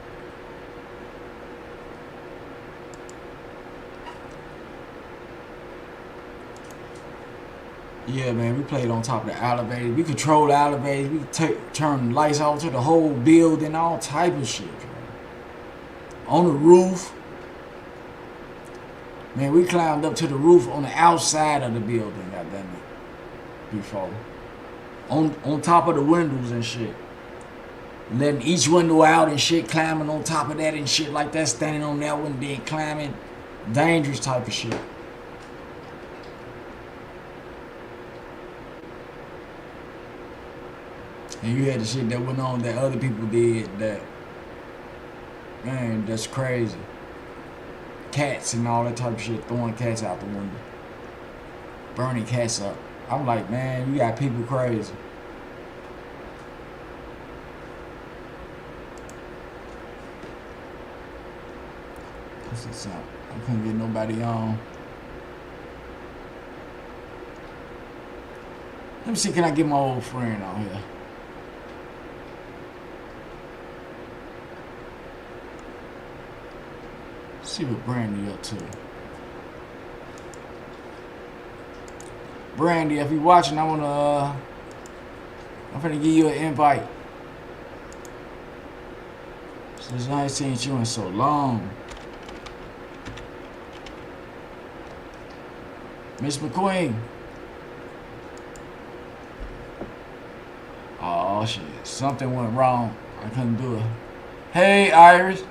Yeah, man, we played on top of the elevator. We control the elevator. We turn the lights off to the whole building, all type of shit. Man. On the roof. Man, we climbed up to the roof on the outside of the building, goddamn it. Before. On top of the windows and shit. Letting each window out and shit, climbing on top of that and shit like that, standing on that one, then climbing. Dangerous type of shit. And you had the shit that went on that other people did that, man, that's crazy. Cats and all that type of shit, throwing cats out the window. Burning cats up. I'm like, man, you got people crazy. This is something. I couldn't get nobody on. Let me see, can I get my old friend on here? See what Brandy up to. Brandy, if you're watching, I'm finna give you an invite. Since I ain't seen you in so long. Miss McQueen. Oh shit, something went wrong. I couldn't do it. Hey, Iris.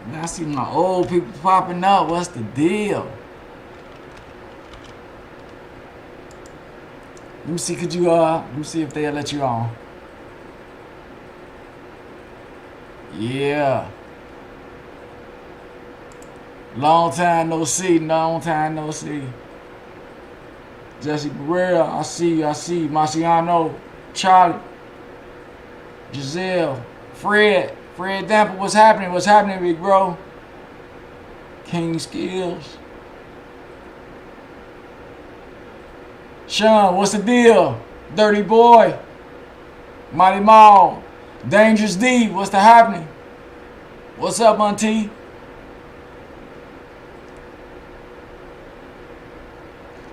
Man, I see my old people popping up. What's the deal? Let me see, let me see if they'll let you on. Yeah. Long time no see. Jesse Barrera, I see you. Marciano, Charlie, Giselle, Fred Damper, what's happening, big bro? King Skills. Sean, what's the deal? Dirty Boy. Mighty Mall. Dangerous D, what's the happening? What's up, Auntie?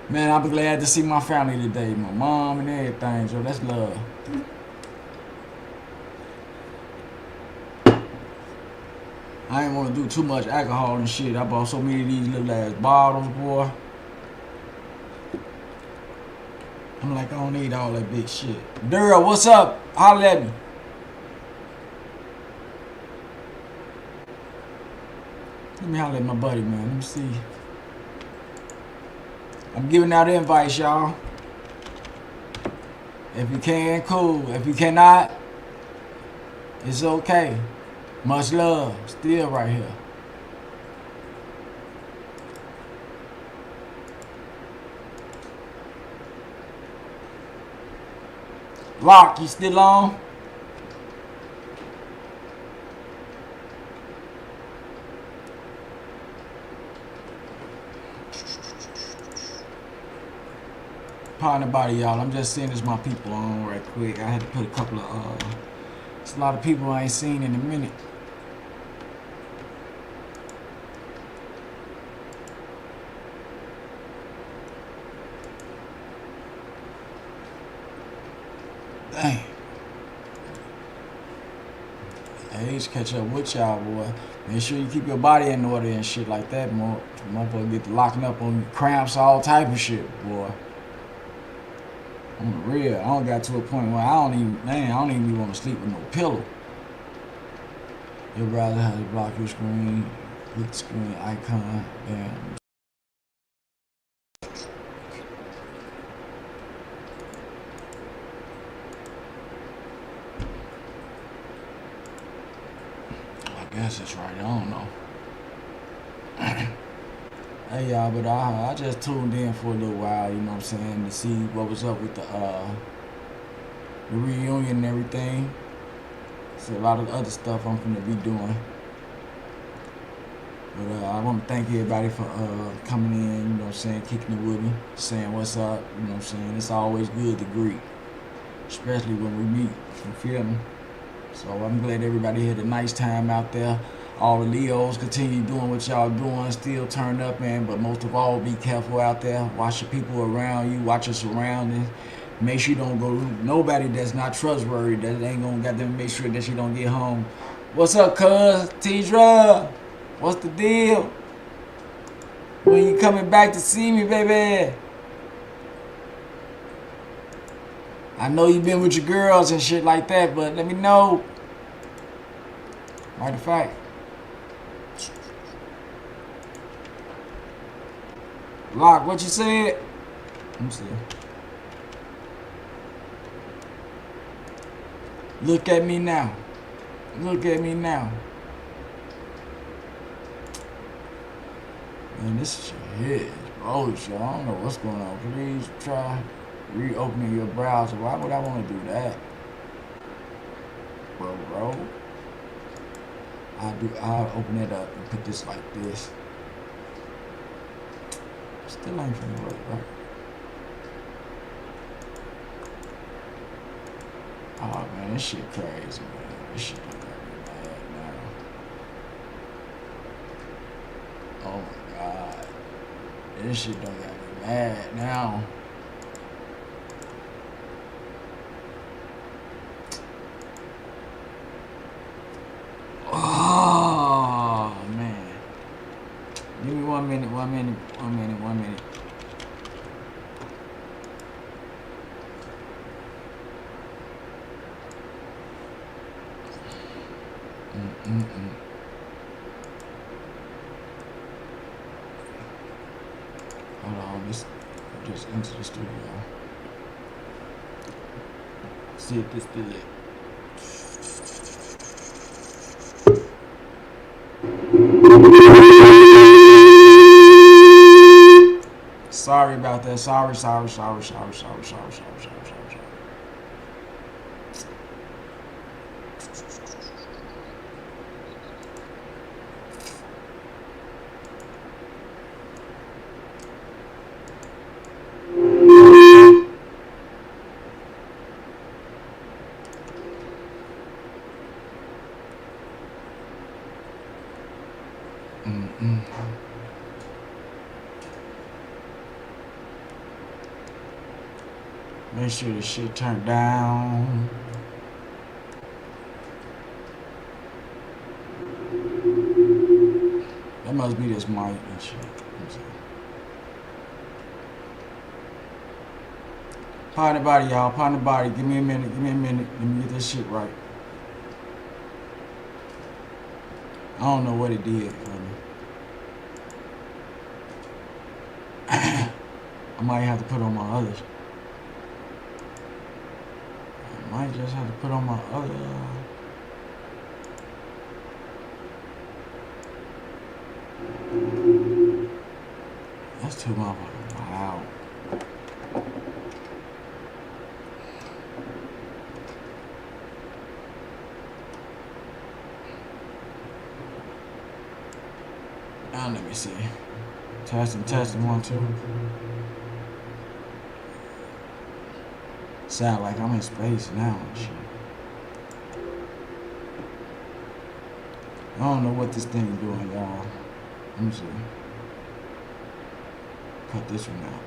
Man, I'll be glad to see my family today. My mom and everything, so that's love. I ain't want to do too much alcohol and shit. I bought so many of these little ass bottles, boy. I'm like, I don't need all that big shit. Daryl, what's up? Holler at me. Let me holler at my buddy, man. Let me see. I'm giving out invites, y'all. If you can, cool. If you cannot, it's okay. Much love. Still right here. Lock, you still on? Pardon the body, y'all. I'm just seeing this my people on right quick. I had to put a couple of there's a lot of people I ain't seen in a minute. age catch up with y'all, boy. Make sure you keep your body in order and shit like that, motherfucker get to locking up on cramps, all type of shit, boy. On the real, I don't got to a point where I don't even want to sleep with no pillow. Your browser has to block your screen, click screen icon, and I guess it's right. I don't know. Hey y'all, but I just tuned in for a little while, you know what I'm saying, to see what was up with the reunion and everything. So a lot of other stuff I'm gonna be doing. But I want to thank everybody for coming in, you know what I'm saying, kicking it with me, saying what's up, you know what I'm saying. It's always good to greet, especially when we meet, you feel me? So I'm glad everybody had a nice time out there. All the Leos continue doing what y'all doing, still turn up, man. But most of all, be careful out there. Watch the people around you, watch your surroundings. Make sure you don't go to nobody that's not trustworthy, that ain't gonna got them make sure that you don't get home. What's up, cuz? T-Dra? What's the deal? When you coming back to see me, baby? I know you been with your girls and shit like that, but let me know. Matter of fact, Lock, what you said? Let me see. Look at me now. Look at me now. Man, this shit is bogus, y'all. I don't know what's going on. Please try reopening your browser. Why would I want to do that? Bro. I'll open it up and put this like this. Still ain't finna work, right? Oh man, this shit crazy, man. This shit don't got me mad now. Oh my god. This shit don't got me mad now. Oh man. Give me 1 minute. Hold on, let's just into the studio. See if this is it. Sorry about that. Sorry. Make sure the shit turned down. That must be this mic and shit. Pardon the body, y'all. Pardon the body. Give me a minute. Let me get this shit right. I don't know what it did for me. I might have to put on my others. Might just have to put on my other. That's too motherfucking loud. Now let me see. Testing, 1, 2. Sound like I'm in space now and shit. I don't know what this thing doing, y'all. Let me see. Cut this one out.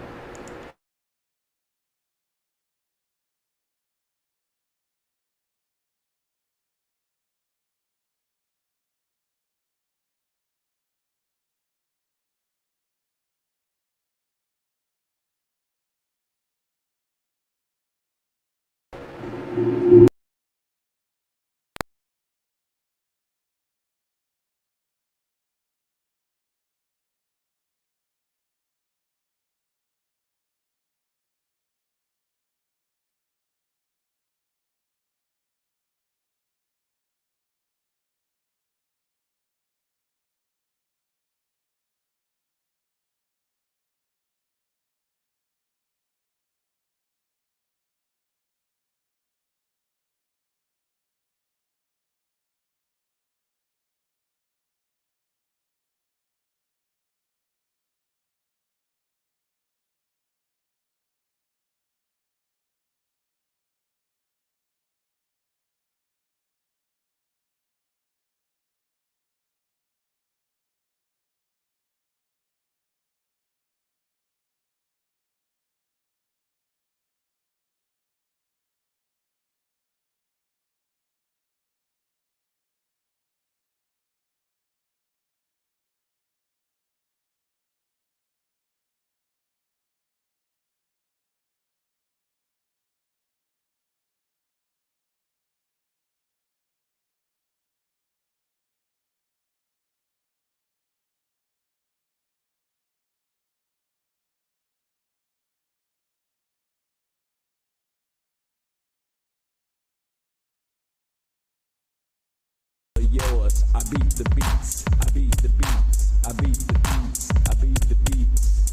yours. I beat the beats, I beat the beats, I beat the beats, I beat the beats.